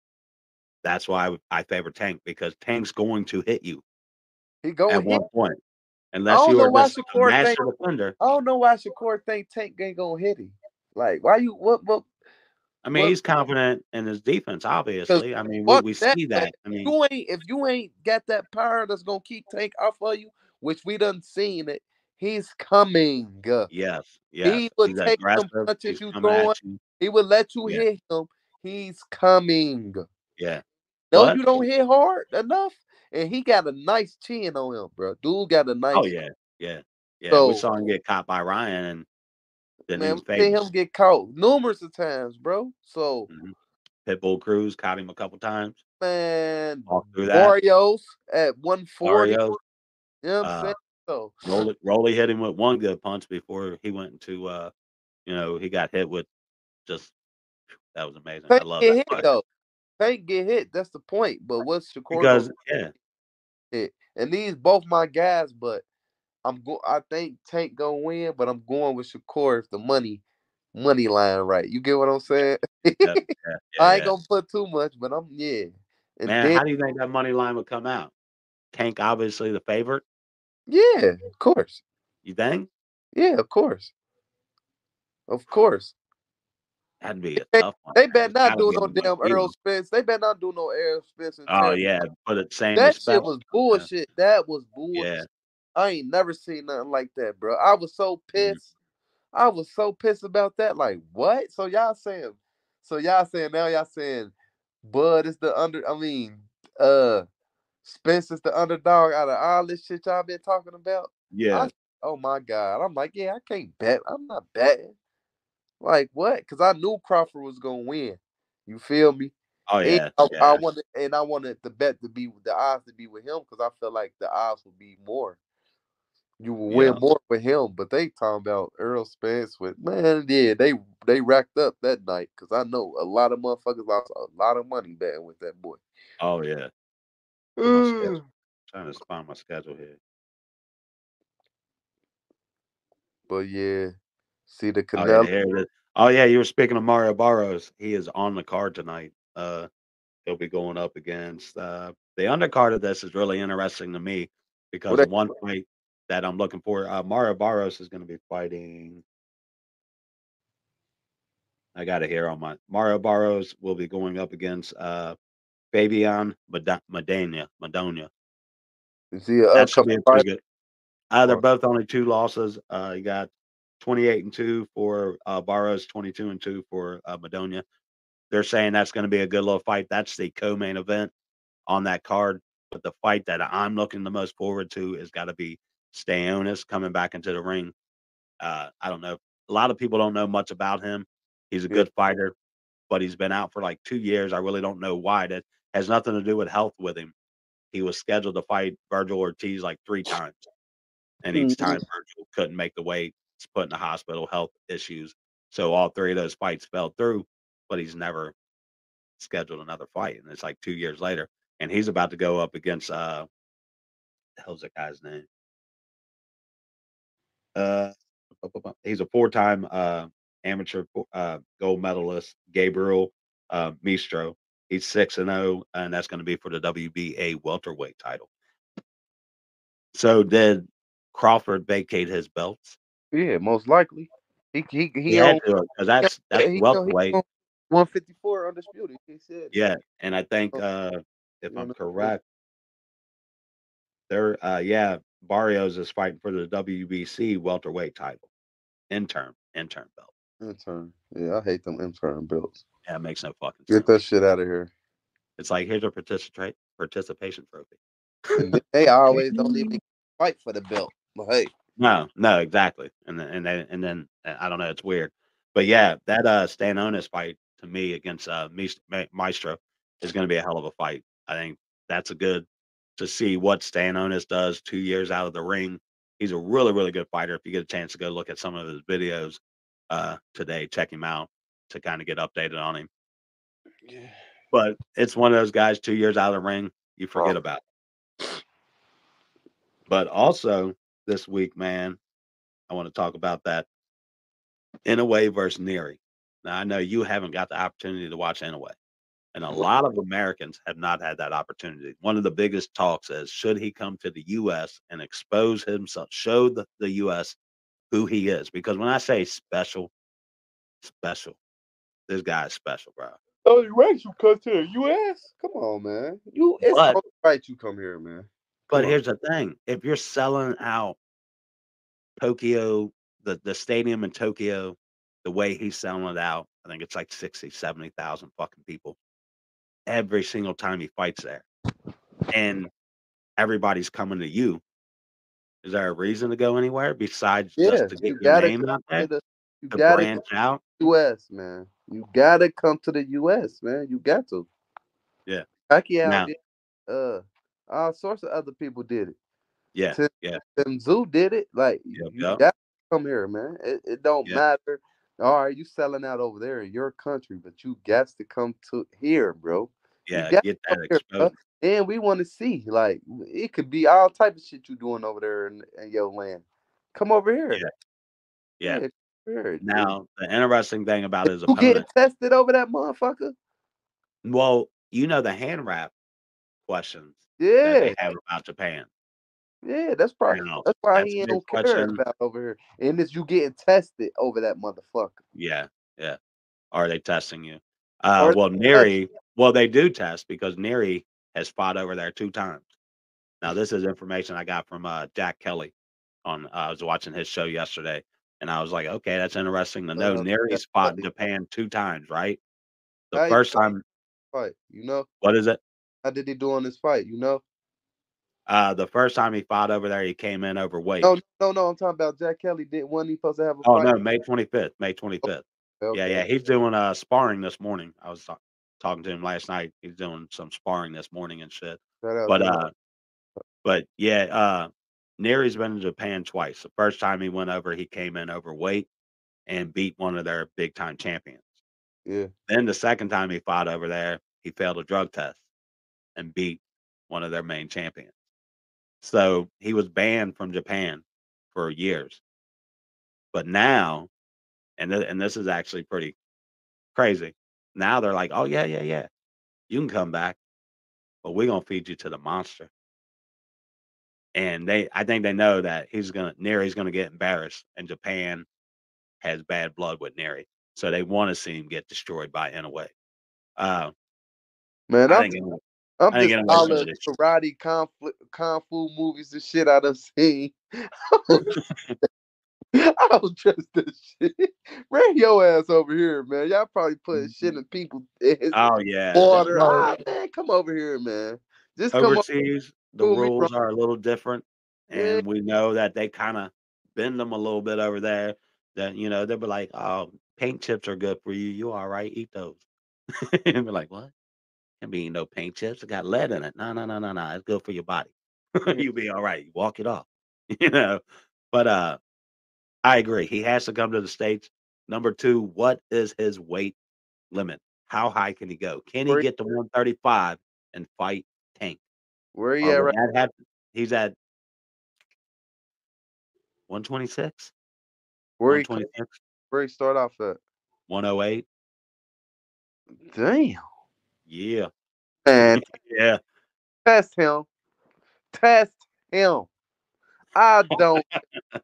That's why I favor Tank, because Tank's going to hit you. He going at one point. Unless you are just a master defender. I don't know why Shakur think Tank ain't gonna hit him. Like, why you what? I mean, he's confident in his defense, obviously. I mean, we see that. I mean, if you ain't got that power that's gonna keep Tank off of you, which we done seen it, he's coming. Yes. He would take some punches you throwing. He would let you hit him. He's coming. Yeah. No, you don't hit hard enough. And he got a nice chin on him, bro. Dude got a nice. Oh yeah. So, we saw him get caught by Ryan, and then man, we seen him get caught numerous of times, bro. So Pitbull Cruz caught him a couple times. Man, Warriors at 140. Warriors. You know what I'm saying? So Rolly hit him with one good punch before he went into he got hit with just that was amazing. I love that. Tank get hit. That's the point. But what's Shakur gonna because yeah, hit? And these both my guys, but I think Tank gonna win, but I'm going with Shakur if the money line right. You get what I'm saying? yeah, yeah, yeah, I ain't yeah. gonna put too much, but I'm yeah. And Man, then how do you think that money line would come out? Tank obviously the favorite. yeah, of course. You think Yeah, of course. Of course. that'd be a They, tough one, they man? better It's not got to do be no on the damn Earl even. Spence. They better not do no Earl Spence and Oh Terry. yeah, put the same That shit respect. was Yeah, bullshit. That was bullshit. yeah, I ain't never seen nothing like that, bro. I was so mhm, pissed. I was so pissed about that. Like, what? So y'all saying now y'all saying Bud is the Spence is the underdog out of all this shit y'all been talking about. I yeah. oh my God. I'm like, yeah, I can't bet. I'm not betting. Like what? Because I knew Crawford was gonna win. You feel me? Oh And yeah, I yeah. wanted the bet to be the odds to be with him because I felt like the odds would be more. You will win Yeah. more with him, but they talking about Earl Spence with man, yeah, they racked up that night because I know a lot of motherfuckers lost a lot of money betting with that boy. Oh yeah. Put my schedule. Trying to find my schedule here. But yeah, see the Oh yeah, Canelo. here it is. Oh yeah, you were speaking of Mario Barros. He is on the card tonight. He'll be going up against the undercard of this is really interesting to me What because the they, one fight that I'm looking for, Mario Barros is going to be fighting. I got it here on my Mario Barros will be going up against Fabian Madonia. is he an That should upcoming be a pretty fighter? good. They're Or, both only 2 losses. You got 28-2 for Barros, 22-2 for Madonia. They're saying that's going to be a good little fight. That's the co-main event on that card. But the fight that I'm looking the most forward to is got to be Stayonis coming back into the ring. I don't know. A lot of people don't know much about him. He's a yeah. good fighter, but he's been out for like 2 years. I really don't know why. That has nothing to do with health with him. He was scheduled to fight Virgil Ortiz like 3 times, and each Mhm. time Virgil couldn't make the weight. He's put in the hospital, health issues. So all 3 of those fights fell through, but he's never scheduled another fight, and it's like 2 years later, and he's about to go up against, the hell's that guy's name? Uh, he's a 4-time, amateur gold medalist, Gabriel, Mistro. He's 6-0, and that's gonna be for the WBA welterweight title. So did Crawford vacate his belts? Yeah, most likely. He He had on to, because yeah, that's he welterweight. on 154 undisputed. He said he Yeah, and I think, if he I'm undisputed. correct, yeah, Barrios is fighting for the WBC welterweight title, interim belt. Intern. Yeah, I hate them intern belts. Yeah, it makes no fucking Get sense. that shit out of here. It's like, here's a participation trophy. And then they always don't even fight for the belt. But hey, No, no, exactly. And then I don't know, it's weird. But yeah, that Stanonis fight to me against Maestro is going to be a hell of a fight. I think that's a good to see what Stanonis does 2 years out of the ring. He's a really, really good fighter. If you get a chance to go look at some of his videos today, check him out to kind of get updated on him. yeah. But it's one of those guys 2 years out of the ring, you forget about. But also this week, man, I want to talk about that Inoue versus Nery. Now I know you haven't got the opportunity to watch Inoue, and a lot of Americans have not had that opportunity. One of the biggest talks is should he come to the U.S. and expose himself, show the U.S. who he is? Because when I say special, special, this guy is special, bro. Oh, you right. You come to the U.S. Come on, man. It's But only right you come here, man. Come but on. here's the thing: if you're selling out Tokyo, the stadium in Tokyo, the way he's selling it out, I think it's like 60, 70,000 fucking people every single time he fights there. And everybody's coming to you. Is there a reason to go anywhere besides just Yeah, to get your name out there, you to gotta come branch out? to the U.S., man. You gotta come to the U.S., man. You got to. Yeah. Pacquiao Now, did. All sorts of other people did it. yeah, Tim, yeah, Tim Zoo did it. Like yep, you yep, got to come here, man. It don't yeah, matter. All right, you selling out over there in your country, but you got to come to here, bro. You Yeah, got get over that here, bro. exposed. And we want to see, like, it could be all type of shit you doing over there in your land. Come over here. Yeah, yeah. Yeah, come over here. Now, the interesting thing about his You getting opponent, tested over that motherfucker? well, the hand wrap questions that they Yeah, have about Japan. yeah. That's probably Now, that's why that's a he big don't care question. about over here. And it's you getting tested over that motherfucker. Yeah, yeah. Are they testing you? Or Well, test Nery, well, they do test because Nery has fought over there 2 times. Now, this is information I got from Jack Kelly on. I was watching his show yesterday, and I was like, okay, that's interesting to know. Jack Nery's fought in Kelly. Japan 2 times, right? The How he first time, fight? You know? what is it? How did he do on this fight? You know? The first time he fought over there, he came in overweight. No, no, no. I'm talking about Jack Kelly. Did one he supposed to have a Oh fight? no, May 25th. May 25th. Yeah, Okay. yeah. He's doing sparring this morning. I was talking to him last night. He's doing some sparring this morning and shit. Shout out But to him. yeah, Nery's been to Japan twice. The first time he went over, he came in overweight and beat one of their big time champions. Yeah. Then the second time he fought over there, he failed a drug test and beat one of their main champions. So he was banned from Japan for years. But now, and this is actually pretty crazy. Now they're like, "Oh, yeah, yeah, yeah. You can come back, but we're gonna feed you to the monster." And I think they know that Nery's gonna get embarrassed, and Japan has bad blood with Nery, so they want to see him get destroyed by Inoue. Uh, Man, I think Inoue, I'm I think just Inoue's all gonna the karate kung fu movies and shit I done seen. I was just this shit. Bring your ass over here, man. Y'all probably putting shit in people in his Oh yeah, water. well, Man, come over here, man. Just come over, overseas the prove me wrong. rules are a little different, Yeah, and we know that they kind of bend them a little bit over there. That they'll be like, "Oh, paint chips are good for you. You all right? Eat those." And we're like, "What? Can't be eating no paint chips. It got lead in it. No, no, no, no, no. It's good for your body. yeah. You'll be all right. You walk it off." You know. But I agree. He has to come to the States. Number two, what is his weight limit? How high can he go? Can he Where, get to 135 and fight Tank? where he Or at would right? that happen? He's at 126, Where he 126, where he start off at? 108. Damn, Yeah. man. Yeah. Test him. Test him. I don't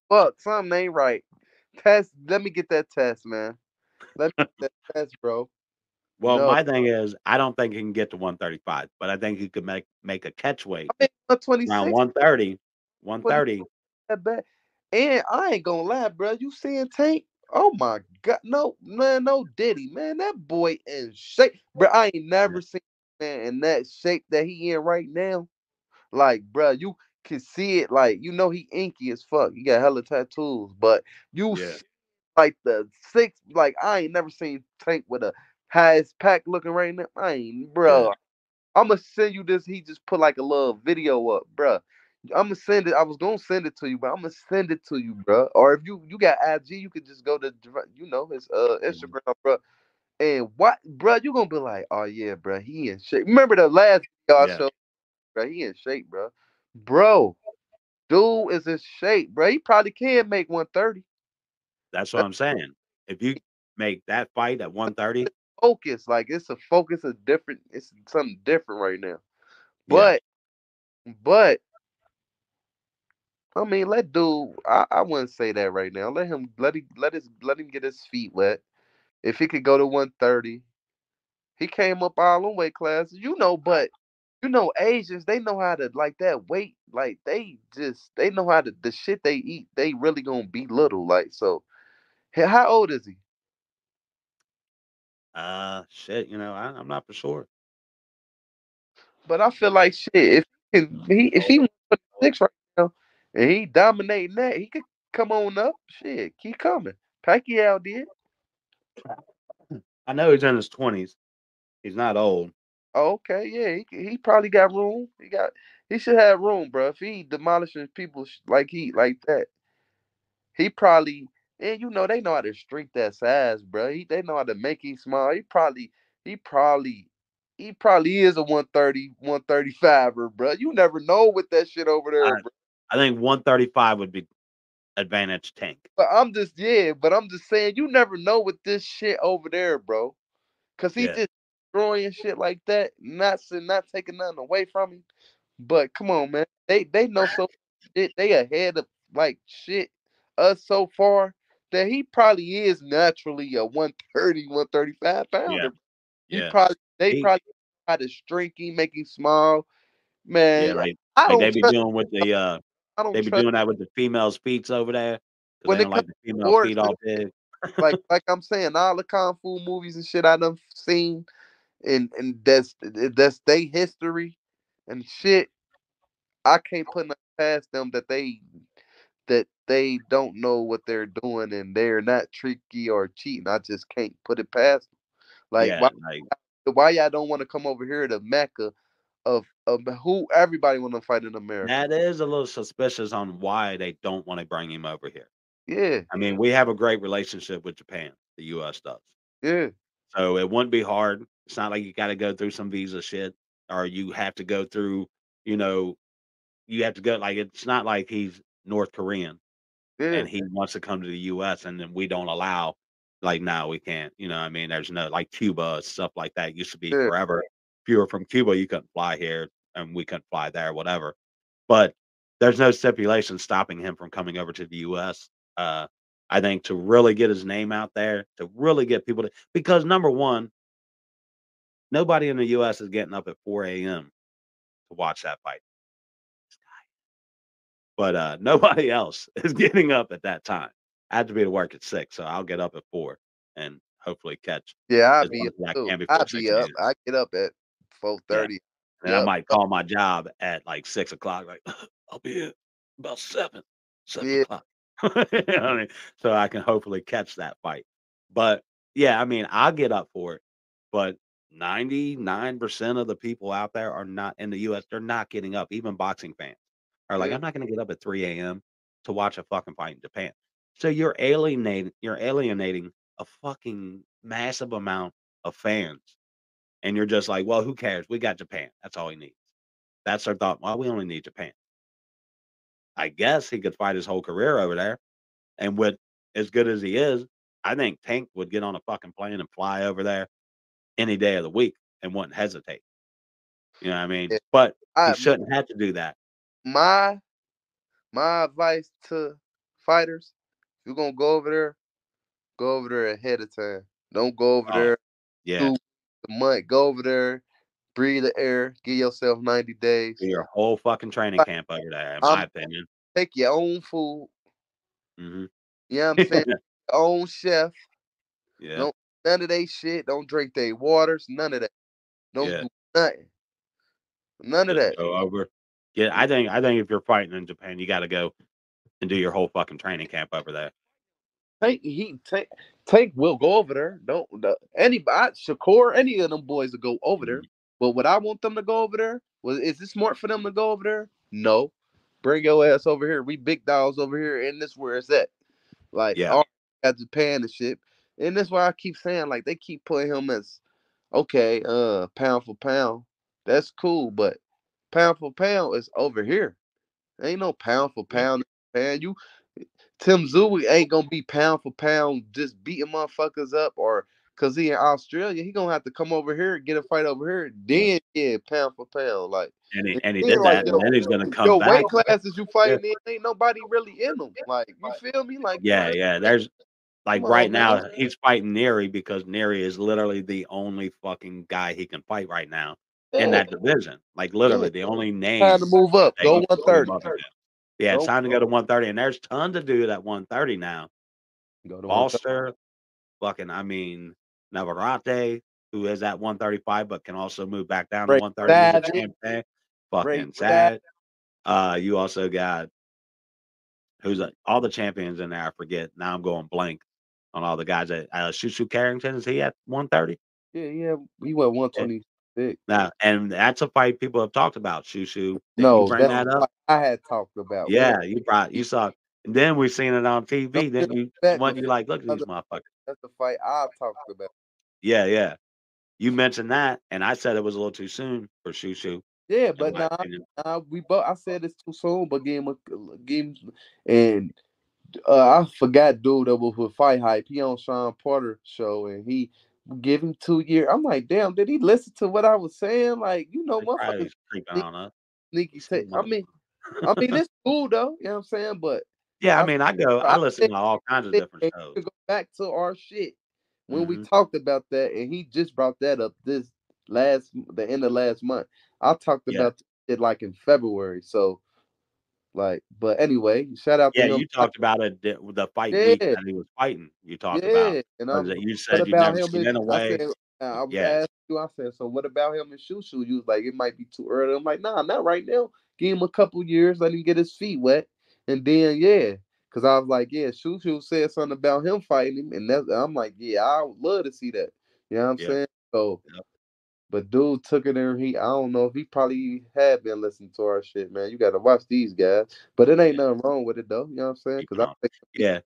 fuck. Something ain't right. Test. Let me get that test, man. Let me get that test, bro. Well, No, my thing is, I don't think he can get to 135, but I think he could make a catch weight I mean around 126. 130. What 130. that bad? And I ain't gonna lie, bro. You seeing Tank? Oh my god, no man, no Diddy, man. That boy in shape, bro. I ain't Yeah. never seen man in that shape that he in right now. Like, bro, you can see it. Like, he inky as fuck. He got hella tattoos, but you Yeah. see, like the six. Like, I ain't never seen Tank with a highest pack looking right now. I ain't, Yeah. bro. I'm gonna send you this. He just put like a little video up, bruh. I'm gonna send it. I was gonna send it to you, but I'm gonna send it to you, bruh. Or if you got IG, you could just go to his Mhm. Instagram, bruh. And what, bruh, you gonna be like, oh yeah, bruh, he in shape. Remember the last video I Yeah. showed, bruh, he in shape, bruh. Bro, dude is in shape, bruh. He probably can make 130. That's what That's I'm saying. If you make that fight at 130, focus. Like it's a focus, a different. It's something different right now. yeah, But I mean, let dude. I wouldn't say that right now. Let him get his feet wet. If he could go to 130, he came up all in weight classes, But Asians, they know how to like that weight. Like they know how to the shit they eat. They really gonna be little. Like so. How old is he? shit, I'm not for sure. But I feel like shit. If he 26 right now and he dominating that, he could come on up. Shit, keep coming. Pacquiao did. I know he's in his 20s. He's not old. Oh, okay, yeah, he probably got room. He should have room, bro. If he demolishing people like that, he probably and they know how to shrink that size, bro. They know how to make him small. He probably he probably is a 130, 135er, bro. You never know with that shit over there, I bro. I think 135 would be advantage Tank. But I'm just saying, you never know with this shit over there, bro. Cause he Yeah, just destroying shit like that, not taking nothing away from him. But come on, man. They know so shit. They ahead of like shit us so far that he probably is naturally a 130, 135 yeah, pounder. yeah. They He probably try to shrink him, make him small. Man, Yeah, I like don't they be trust doing with I don't they be trust doing that with the females' feet over there because they when it don't comes like the to female sports, feet all big. like I'm saying, all the kung fu movies and shit I done seen and that's they history and shit. I can't put nothing past them that they don't know what they're doing and they're not tricky or cheating. I just can't put it past them. Like Yeah, like why y'all don't want to come over here to Mecca of who everybody want to fight in America? that is a little suspicious on why they don't want to bring him over here. Yeah, I mean, we have a great relationship with Japan, the US does. yeah, So it wouldn't be hard. It's not like you got to go through some visa shit or you have to go through, you know, you have to go like it's not like he's North Korean yeah, and he wants to come to the US and then we don't allow like no, we can't. You know, what I mean, there's no like Cuba, stuff like that used to be yeah, forever. If you were from Cuba, you couldn't fly here and we couldn't fly there, whatever. But there's no stipulation stopping him from coming over to the US. Uh I think to really get his name out there, to really get people to because number one, nobody in the US is getting up at 4 AM to watch that fight. But, nobody else is getting up at that time. I have to be to work at 6, so I'll get up at 4 and hopefully catch yeah. I'll as be much up as I too. can before I'll 6 be up. AM. I get up at Yeah, 4:30. and I Yep. might call my job at, like, 6 o'clock, like, "I'll be here about 7 Yeah, o'clock." You know what I mean? So I can hopefully catch that fight. But, yeah, I mean, I'll get up for it, but 99% of the people out there are not in the US, they're not getting up, even boxing fans are like, yeah, "I'm not gonna get up at 3 AM to watch a fucking fight in Japan." So you're alienating a fucking massive amount of fans, and you're just like, "Well, who cares? We got Japan. That's all he needs." That's their thought, "Well, we only need Japan." I guess he could fight his whole career over there, and with as good as he is, I think Tank would get on a fucking plane and fly over there any day of the week and wouldn't hesitate. You know what I mean? yeah. But he I shouldn't have to do that. my my advice to fighters: if you're gonna go over there ahead of time. Don't go over Oh, there yeah. 2 month. Go over there, breathe the air, give yourself 90 Do days. your whole fucking training Like, camp over there, in my I'm opinion. take your own food. Mhm. You know what I'm saying? Your own chef. Yeah, Don't none of they shit. Don't drink they waters. None of that. Don't yeah. do nothing. None of Just that. go over. Yeah, I think if you're fighting in Japan, you gotta go and do your whole fucking training camp over there. Tank will go over there. Don't anybody Shakur, any of them boys will go over there. Mhm. But would I want them to go over there? Was is it smart for them to go over there? No. Bring your ass over here. We big dogs over here, and this where it's at. Like Yeah, all at Japan and shit. And that's why I keep saying like they keep putting him as okay, pound for pound. That's cool, but pound for pound is over here. Ain't no pound for yeah, pound. Man, Tim Zooey ain't gonna be pound for pound just beating motherfuckers up or cause he in Australia, he gonna have to come over here and get a fight over here. yeah. Then yeah, pound for pound. Like And he then did like that, and then he's gonna come your weight back. classes you Yeah, fighting in ain't nobody really in them. Like you feel me? Like yeah, yeah. There's like come right on, man. now, he's fighting Nery because Nery is literally the only fucking guy he can fight right now in Yeah, that division. Like yeah. literally the only Time to name move up. that Go you can put him 130. up against. Yeah, it's Go time to go to 130, and there's tons to do at 130 now. go to 130. Foster, fucking, I mean, Navarrete, who is at 135, but can also move back down to Ray 130. He's a Savage. champion. Ray Fucking Savage. sad. You also got all the champions in there. I forget. Now I'm going blank on all the guys that Shushu Carrington. Is he at 130? Yeah, yeah. He went Yeah. 126. Now, and that's a fight people have talked about. Shushu, didn't you No, bring that's that up? what I had talked about. We Yeah, you saw. And then we seen it on don't TV. Didn't you? disrespect When you like, look at these other. motherfuckers. That's the fight I talked about. Yeah, yeah. you mentioned that, and I said it was a little too soon for Shushu, Yeah, in but my nah, opinion. we both. I said it's too soon, but game, and I forgot dude that was with Fight Hype. He on Sean Porter show, and he give him 2 years. I'm like, damn, did he listen to what I was saying? Like, They motherfuckers probably creeping sneaky, on us. sneaky You take. see, I mean, it's cool though. You know what I'm saying? But yeah, I I, mean, I I listen think to all kinds of different we shows. could go back to our shit when we Mhm. talked about that, and he just brought that up the end of last month. I talked Yeah. about it like in February. So like, but anyway, shout out to Yeah, him. you talked about it the fight week Yeah, that he was fighting, you talked about. yeah, and Was it you what said you about never him? seen I Inoue. said, I was Yeah, asking you. I said, so what about him and Shushu? You was like, it might be too early. I'm like, nah, not right now. Give him a couple years, let him get his feet wet, and then yeah, because I was like, yeah, Shushu said something about him fighting him, and I'm like, yeah, I would love to see that. You know what I'm yeah, saying? So, yeah, but dude took it there. I don't know if he probably had been listening to our shit, man. You got to watch these guys, but it ain't yeah, nothing wrong with it though. You know what I'm saying? keep it Because on. Yeah.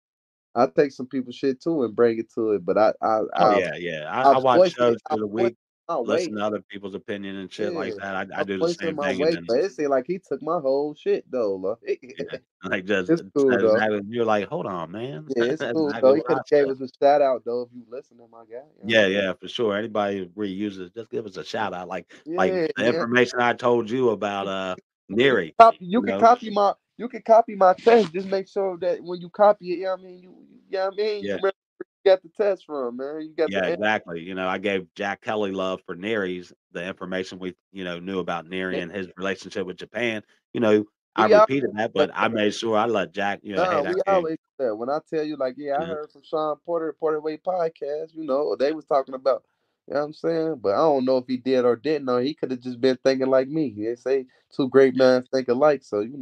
I take some people's shit too and bring it to it, but Oh, yeah, yeah. I I watch voice it. shows I through the voice week, my listen weight. to other people's opinion and shit Yeah, like that. I I do the voice in same my thing, and weight, then but it seemed like he took my whole shit though. yeah, Like, like, just it's cool says though. that, you're like, "Hold on, man." Yeah, it's That's cool exactly though. He what could I have gave said. us a shout out though if you listening, my guy. You know what Yeah, I'm saying? yeah, for sure. Anybody reuses, just give us a shout out. Like Yeah, the man. information I told you about You Nery, you you can know? copy my test. Just make sure that when you copy it, you know what I mean, you know what I mean, you Yeah. remember where you got the test from, man. You got Yeah, the exactly. I gave Jack Kelly love for Nery's, the information we, knew about Nery and and his relationship with Japan. You know, I we all repeated that, but I made sure I let Jack, hey, nah, that we kid, always do that. When I tell you, like, yeah, I you know, heard from Sean Porter, Porter Way podcast, they was talking about, you know what I'm saying? But I don't know if he did or didn't, or he could have just been thinking like me. They say two great yeah, minds think alike, so, ain't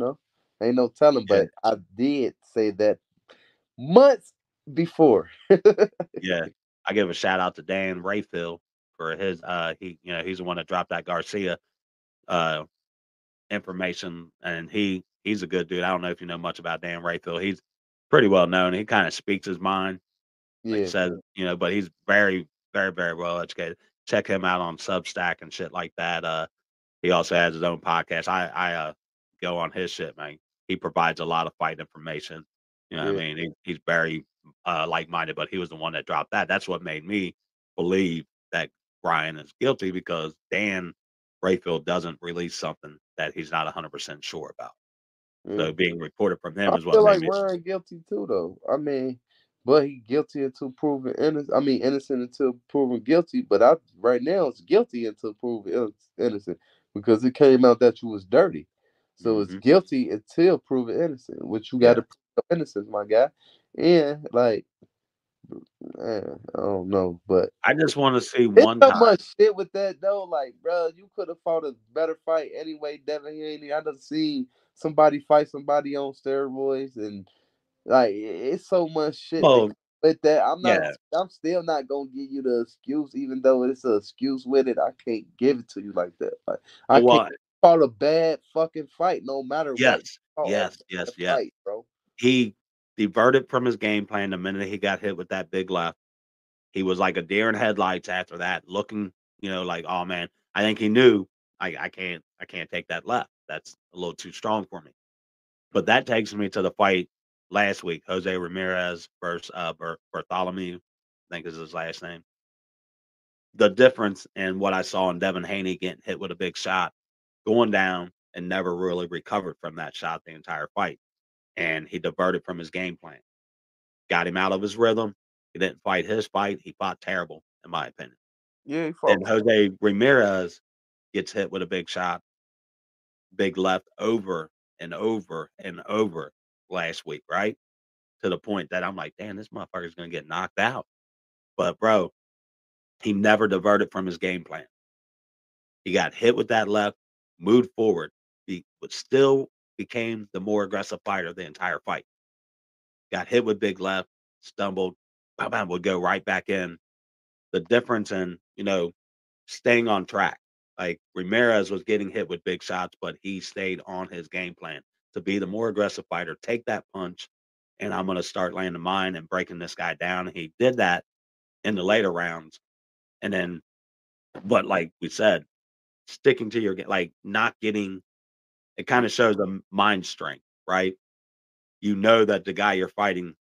no telling, yeah, but I did say that months before. yeah. I give a shout out to Dan Rayfield for his he's the one that dropped that Garcia uh information, and he's a good dude. I don't know if you know much about Dan Rayfield. He's pretty well known. He kind of speaks his mind. Like Yeah, said, but he's very, very, very well educated. Check him out on Substack and shit like that. He also has his own podcast. I go on his shit, man. He provides a lot of fight information. You know what yeah. I mean? He's very like-minded, but he was the one that dropped that. That's what made me believe that Brian is guilty because Dan Rayfield doesn't release something that he's not 100% sure about. Yeah. So being reported from him I is what feel made like me. Ryan guilty too, though. I mean, but he guilty until proven innocent. I mean, innocent until proven guilty. But right now it's guilty until proven innocent because it came out that you was dirty. So it's Mhm. guilty until proven innocent, which you got Yeah. to prove your innocence, my guy. And like, I don't know, but I just want to see it's one so time. much shit with that though. Like, bro, you could have fought a better fight anyway, Devin Haney. I done seen somebody fight somebody on steroids and like it's so much shit that Well, comes with that. yeah. I'm still not gonna give you the excuse, even though it's an excuse with it. I can't give it to you like that. Like I Oh, can't well, call a bad fucking fight, no matter what. yes, Call yes, a yes, bad yes. fight, bro. He diverted from his game plan the minute he got hit with that big left. He was like a deer in headlights after that, looking, like, oh man. I think he knew I can't take that left. That's a little too strong for me. But that takes me to the fight last week, Jose Ramirez versus Bartholomew, I think is his last name. The difference in what I saw in Devin Haney getting hit with a big shot, going down and never really recovered from that shot the entire fight. And he diverted from his game plan. Got him out of his rhythm. He didn't fight his fight. He fought terrible, in my opinion. Yeah, he Then fought. Jose Ramirez gets hit with a big shot, big left over and over and over last week, right? To the point that I'm like, damn, this motherfucker's gonna get knocked out. But bro, he never diverted from his game plan. He got hit with that left, moved forward, but still became the more aggressive fighter the entire fight. Got hit with big left, stumbled, bam, bam, would go right back in. The difference in, staying on track. Like Ramirez was getting hit with big shots, but he stayed on his game plan to be the more aggressive fighter, take that punch, and I'm going to start landing mine and breaking this guy down. And he did that in the later rounds. And then But like we said, sticking to your game, like not getting it kind of shows a mind strength, right? You know that the guy you're fighting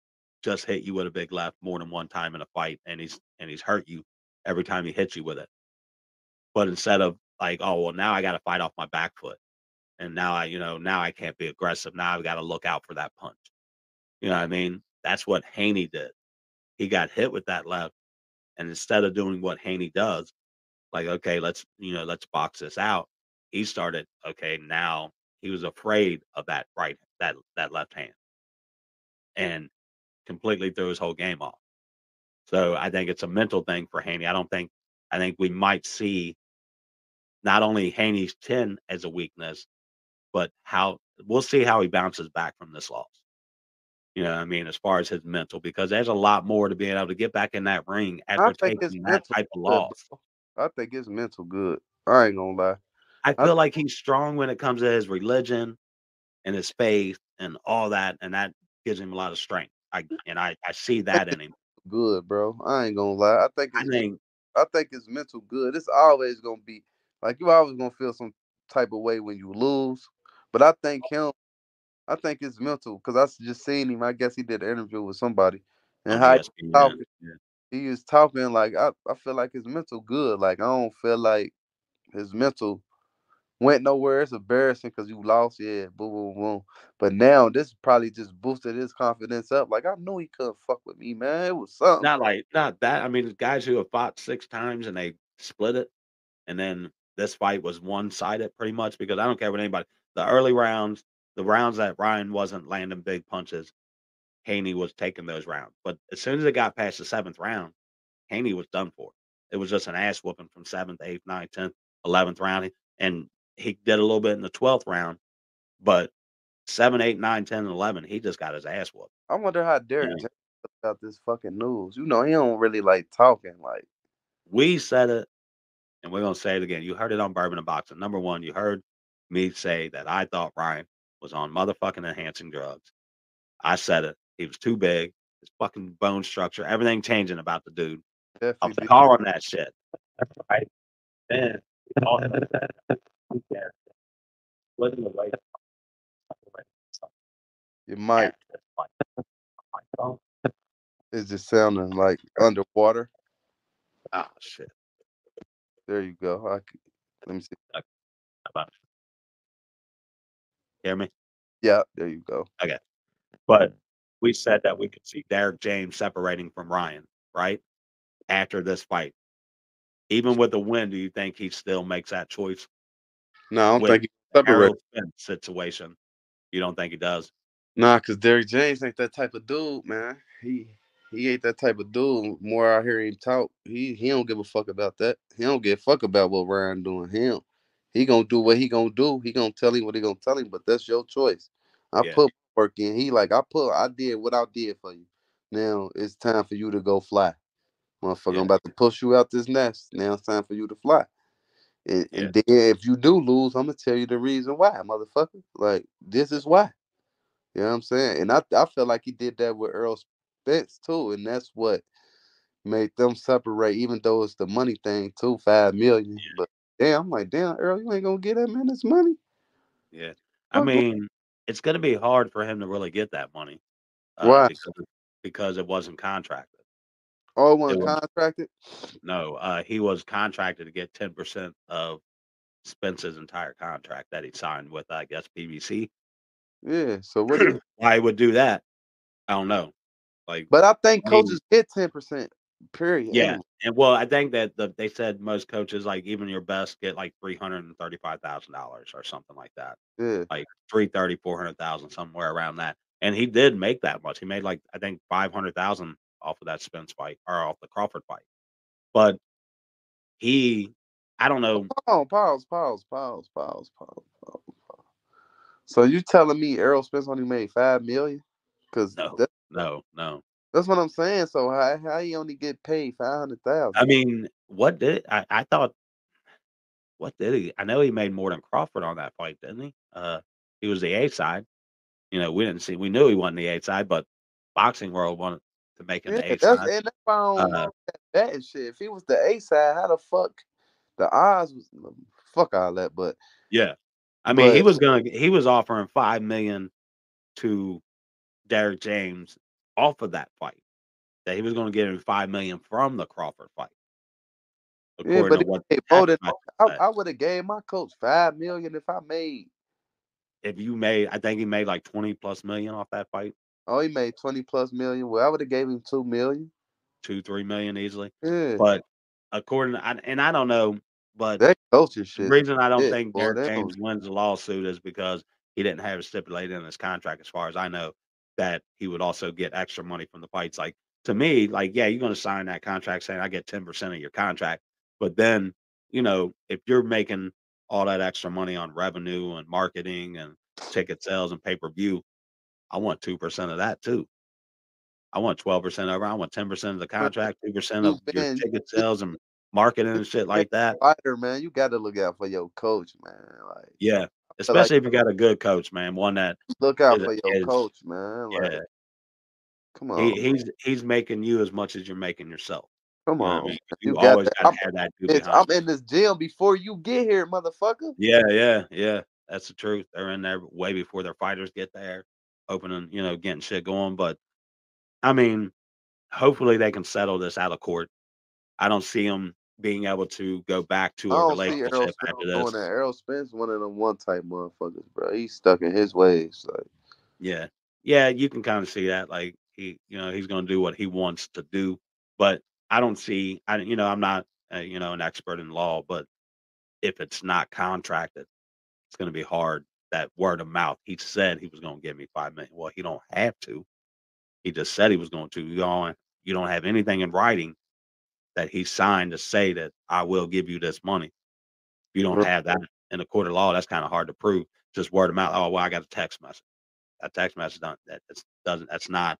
just hit you with a big left more than one time in a fight, and he's hurt you every time he hits you with it. But instead of like, oh well, now I got to fight off my back foot, and now now I can't be aggressive. Now I've got to look out for that punch. You know what I mean? That's what Haney did. He got hit with that left, and instead of doing what Haney does, like, okay, let's box this out. He started, okay, now he was afraid of that left hand and completely threw his whole game off. So I think it's a mental thing for Haney. I think we might see not only Haney's chin as a weakness, but how we'll see how he bounces back from this loss. You know what I mean? As far as his mental, because there's a lot more to being able to get back in that ring I after think it's taking that mental type of good, loss. bro. I think it's mental good. I ain't gonna lie. I I feel like he's strong when it comes to his religion and his faith and all that, and that gives him a lot of strength. I see think that in it's him. good, bro. I ain't gonna lie. I think I think it's mental good. It's always gonna be like you always gonna feel some type of way when you lose. But I think it's mental because just seen him. I guess he did an interview with somebody, and on how he ESPN. talking. Yeah. He was talking like I feel like his mental good. Like I don't feel like his mental went nowhere. It's embarrassing because you lost. Yeah, boom, boom, boom. But now this probably just boosted his confidence up. Like I knew he couldn't fuck with me, man. It was something. Not that. I mean, the guys who have fought 6 times and they split it, and then this fight was one sided pretty much because I don't care what anybody. The early rounds, the rounds that Ryan wasn't landing big punches, Haney was taking those rounds. But as soon as it got past the seventh round, Haney was done for. It was just an ass whooping from seventh, eighth, ninth, 10th, 11th round. And he did a little bit in the 12th round, but 7, 8, 9, 10, and 11, he just got his ass whooped. I wonder how You Derek know, James felt about this fucking news. You know, he don't really like talking. Like, we said it, and we're gonna say it again. You heard it on Bourbon and Boxing. Number one, you heard me say that I thought Ryan was on motherfucking enhancing drugs. I said it. He was too big. His fucking bone structure, everything changing about the dude. I was definitely like, did. hard on that shit. Right then, all him that who cares? Wasn't the way Your mic after this fight. Oh, is just sounding like underwater. ah, shit. There you go. Let me see. Okay, about hear me? Yeah, there you go. Okay. But we said that we could see Derek James separating from Ryan, right? After this fight. Even with the win, do you think he still makes that choice No, I don't with think he separate. Errol Spence situation? You don't think he does? Nah, cause Derrick James ain't that type of dude, man. He ain't that type of dude. More I hear him talk, he don't give a fuck about that. He don't give a fuck about what Ryan doing. He gonna do what he gonna do. He gonna tell him what he gonna tell him. But that's your choice. I Yeah, put work in. He like I did what I did for you. Now it's time for you to go fly, motherfucker. I'm yeah, about to push you out this nest. Now it's time for you to fly. yeah, And then if you do lose, I'm gonna tell you the reason why, motherfucker. Like this is why. You know what I'm saying? And I feel like he did that with Earl Spence too, and that's what made them separate. Even though it's the money thing too, 5 million. But damn, I'm like, damn, Earl, you ain't gonna get that man this money. yeah. I Fuck, mean, it's gonna be hard for him to really get that money, why? because it wasn't contracted. All It one was contracted. no, he was contracted to get 10% of Spence's entire contract that he signed with, I guess, PBC. Yeah. So what he? Why he would do that, I don't know. Like, But I think I mean, coaches get 10%. Period. yeah, Anyway. and well, I think that they said most coaches, like even your best, get like $335,000 or something like that, Yeah. like 330, 400,000, somewhere around that. And he did make that much. He made like I think 500,000 off of that Spence fight or off the Crawford fight. But he, I don't know. Oh, pause. So you telling me Errol Spence only made 5 million? Cause No, no, no. that's what I'm saying. So how he only get paid 500,000? I mean, I thought what did he? I know he made more than Crawford on that fight, didn't he? He was the A side. You know, we knew he wasn't the A side, but boxing world wanted to make him Yeah, the A that's side. and that's why I don't Uh, know that and shit. If he was the A side, how the fuck? the odds was fuck all that, Yeah. I mean, but he was offering 5 million to Derek James off of that fight. That he was gonna give him 5 million from the Crawford fight, yeah, according but to what the it text voted. message said. I would have gave my coach 5 million if I made. If you made, I think he made like 20 plus million off that fight, Oh, he made 20 plus million. Well, I would have gave him 2 million. 2, 3 million easily. Yeah, But according to, and I don't know, but that coaching the shit. reason I don't Shit, think boy, Derek they James don't. wins the lawsuit is because he didn't have it stipulated in his contract, as far as I know, that he would also get extra money from the fights. Like, to me, like, yeah, you're going to sign that contract saying I get 10% of your contract. But then, if you're making all that extra money on revenue and marketing and ticket sales and pay-per-view, I want 2% of that too. I want 12% over. I want 10% of the Man, contract, 2% you of your man, ticket sales and marketing and shit you like that. fighter, man. You got to look out for your coach, man. Like, Yeah, I feel like especially if you got a good coach, man, one that look out is for your is coach, man. yeah, Like, come on, he's making you as much as you're making yourself. come You know what I on, mean? man. You You got always that. gotta have that dude Bitch, behind I'm you. in this gym before you get here, motherfucker. Yeah, yeah, yeah. That's the truth. They're in there way before their fighters get there, opening, getting shit going. But I mean, hopefully they can settle this out of court. I don't see them being able to go back I to a don't see Errol relationship Spence after doing this. that. Errol Spence one of them one type motherfuckers, bro. He's stuck in his ways. Like, Yeah. Yeah, you can kinda see that, like, he's gonna do what he wants to do, but I don't see I'm not, an expert in law, but if it's not contracted, it's gonna be hard, that word of mouth. He said he was gonna give me 5 million. Well, he don't have to. He just said he was going to. You don't have anything in writing that he signed to say that, "I will give you this money." If you don't have that in a court of law, that's kinda hard to prove. Just word of mouth, "Oh, well, I got a text message." That text message don't that it's doesn't that's not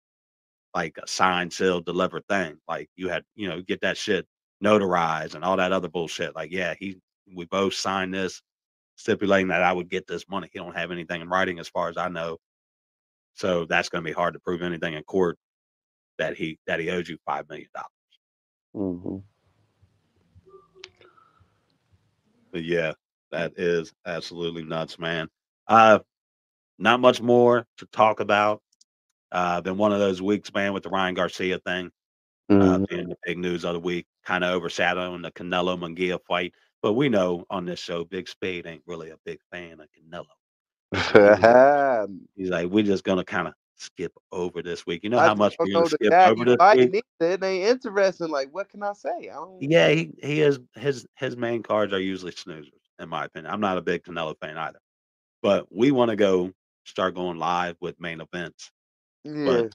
like a signed, sealed, delivered thing. Like, you had, get that shit notarized and all that other bullshit. Like, yeah, we both signed this stipulating that I would get this money. He don't have anything in writing as far as I know. So that's gonna be hard to prove anything in court that he owes you $5 million. mm-hmm. But yeah, that is absolutely nuts, man. Uh Not much more to talk about. Been one of those weeks, man, with the Ryan Garcia thing. Mm-hmm. Being the big news of the week, kind of overshadowing the Canelo Munguia fight. But we know on this show, Big Spade ain't really a big fan of Canelo. So he's like, we're just gonna kind of skip over this week. You know I how just much don't we're gonna know the skip guy over he this week? fighting either. It ain't interesting. Like, what can I say? I don't. Yeah, he is his main cards are usually snoozers, in my opinion. I'm not a big Canelo fan either. But we want to start going live with main events. But Yeah,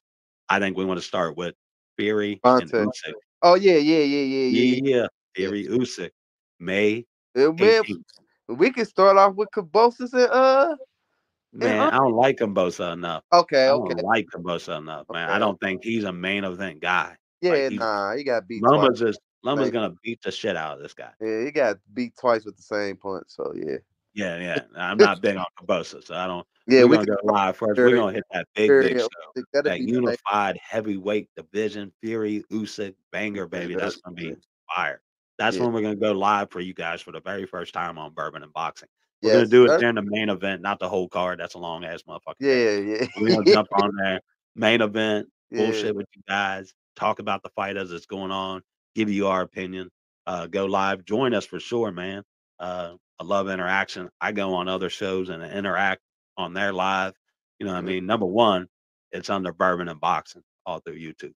I think we want to start with Fury and contact. Usyk. Oh yeah, yeah, yeah, yeah, yeah, Yeah, yeah. Fury Usyk, May Man, 18th. we can start off with Cabosis and Man, I don't like Kambosa enough. okay, I okay, don't like Kambosa enough, man. I okay. don't think he's a main event guy. Like, Yeah, he's nah, he got beat twice. Loma's Same. gonna beat the shit out of this guy. Yeah, he got beat twice with the same punch. So yeah, Yeah, yeah. I'm not big on Kambosa, so I don't. yeah, We're we gonna can go start live first. We're Fury. gonna hit that big, big Fury. show, That'll that be the main. unified heavyweight division. Fury Usyk banger, Yeah, baby. that's That's gonna yeah, be fire. That's yeah. when we're gonna go live for you guys for the very first time on Bourbon and Boxing. We're gonna Yes, do it sir. during the main event, not the whole card. That's a long ass motherfucking day. Yeah, We're gonna yeah, jump on there, main event, yeah. bullshit with you guys, talk about the fight as it's going on, give you our opinion, go live, join us for sure, man. I love interaction. I go on other shows and interact on their live. You know what I Yeah, mean? Number one, it's under Bourbon and Boxing all through YouTube.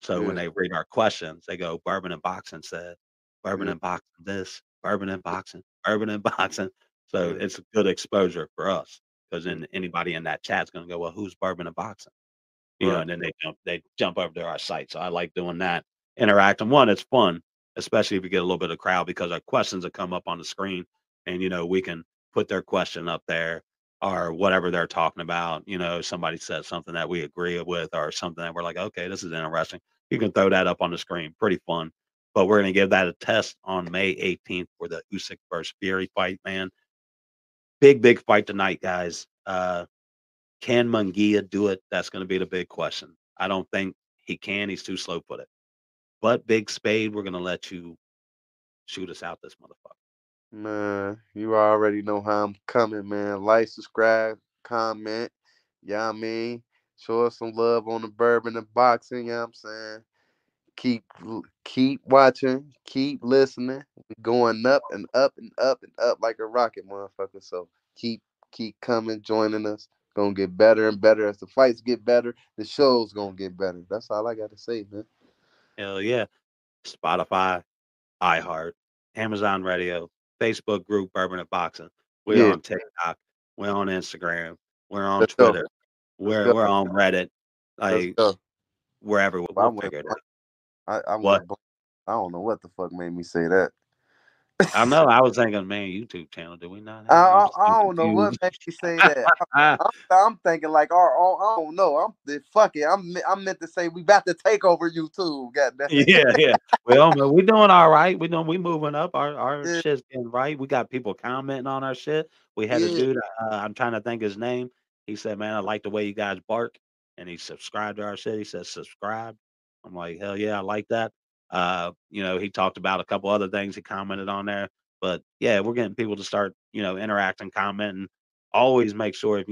So when yeah, they read our questions, they go, Bourbon and Boxing said, Bourbon yeah, and Boxing this, Bourbon and Boxing, Bourbon and Boxing. So yeah, it's a good exposure for us because yeah. then anybody in that chat's gonna go, well, who's Bourbon and Boxing? Right. And then they jump over to our site. So I like doing that. Interacting. One, it's fun, especially if you get a little bit of crowd because our questions will come up on the screen and we can put their question up there or whatever they're talking about. Somebody said something that we agree with or something that we're like, okay, this is interesting. You can throw that up on the screen. Pretty fun. But we're gonna give that a test on May 18th for the Usyk versus Fury fight, man. Big, big fight tonight, guys. Can Munguia do it? That's gonna be the big question. I don't think he can. He's too slow-footed. But Big Spade, we're gonna let you shoot us out this motherfucker. Man, you already know how I'm coming, man. Like, subscribe, comment. Yeah, I mean, show us some love on the bourbon and boxing. You know what I'm saying? Keep watching, keep listening. We going up and up and up and up like a rocket, motherfucker. So keep coming, joining us. Gonna get better and better as the fights get better. The show's gonna get better. That's all I gotta say, man. Hell yeah. Spotify, iHeart, Amazon Radio, Facebook group Bourbon and Boxing. We're Yeah, on TikTok. We're on Instagram. We're on let's go. Twitter. Let's We're go. we're on Reddit. Let's Like go. wherever I we'll went figure it blank. out. I What? went blank. I don't know what the fuck made me say that. I know. I was thinking, man, YouTube channel. Do we not have? I'm just I getting don't know what confused. made me say that. I'm thinking like, I don't know. Fuck it. I meant to say we about to take over YouTube. Goddamn. Yeah, yeah. Well, man, we doing all right. We moving up. Our Yeah, shit's getting right. We got people commenting on our shit. We had a yeah, dude. I'm trying to think his name. He said, "Man, I like the way you guys bark," and he subscribed to our shit. He said, "Subscribe." I'm like, "Hell yeah, I like that." He talked about a couple other things he commented on there. But yeah, we're getting people to start, interacting, commenting. Always make sure if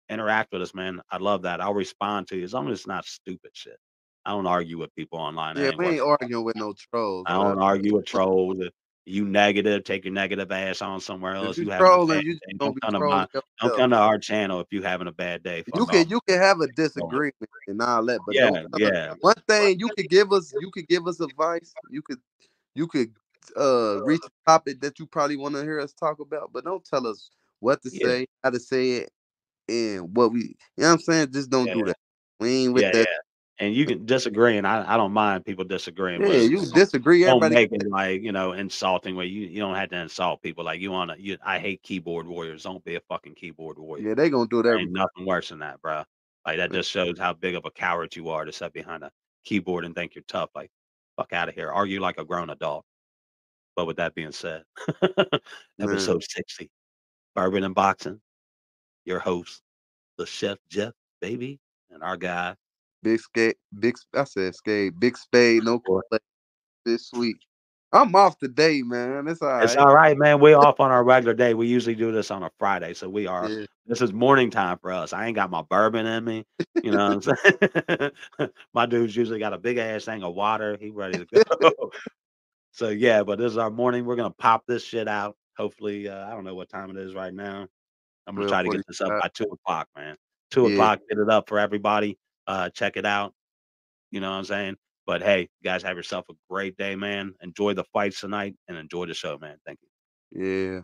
interact with us, man. I love that. I'll respond to you as long as it's not stupid shit. I don't argue with people online. That yeah. ain't We worth ain't it. arguing with no trolls, I bro. don't argue with trolls. If you negative, take your negative ass on somewhere If else. you You having a bad trolling, you just day. gonna be trolling Don't yourself. come to our channel if you having a bad day. You Fuck off. can have a No. disagreement and all that, but Yeah, don't tell us yeah, one thing. You could give us advice. You could reach a topic that you probably want to hear us talk about, but don't tell us what to yeah, say, how to say it, and what we. You know what I'm saying? Just don't yeah, do that. We ain't with yeah, that. yeah. And you can disagree, and I don't mind people disagreeing, Yeah, but you disagree. don't Everybody. make it like insulting where you don't have to insult people. Like I hate keyboard warriors. Don't be a fucking keyboard warrior. Yeah, they gonna do it There every ain't nothing worse than that, bro. Like, that just shows how big of a coward you are to sit behind a keyboard and think you're tough. Like, fuck out of here. Argue like a grown adult. But with that being said, man. episode 60, Bourbon and Boxing, your host, the Chef Jeff, baby, and our guy. Big skate, big. I said skate, big spade, no Boy. Kool-Aid this week. I'm off today, man. It's all It's right. all right, man. We off on our regular day. We usually do this on a Friday. So Yeah. this is morning time for us. I ain't got my bourbon in me. You know what I'm saying? My dude's usually got a big ass thing of water. He ready to go. So yeah, but this is our morning. We're gonna pop this shit out. Hopefully, I don't know what time it is right now. I'm gonna try to get this up 12:45. by 2 o'clock, man. Two Yeah, o'clock, get it up for everybody. Check it out. You know what I'm saying? But hey, you guys have yourself a great day, man. Enjoy the fights tonight and enjoy the show, man. Thank you. yeah.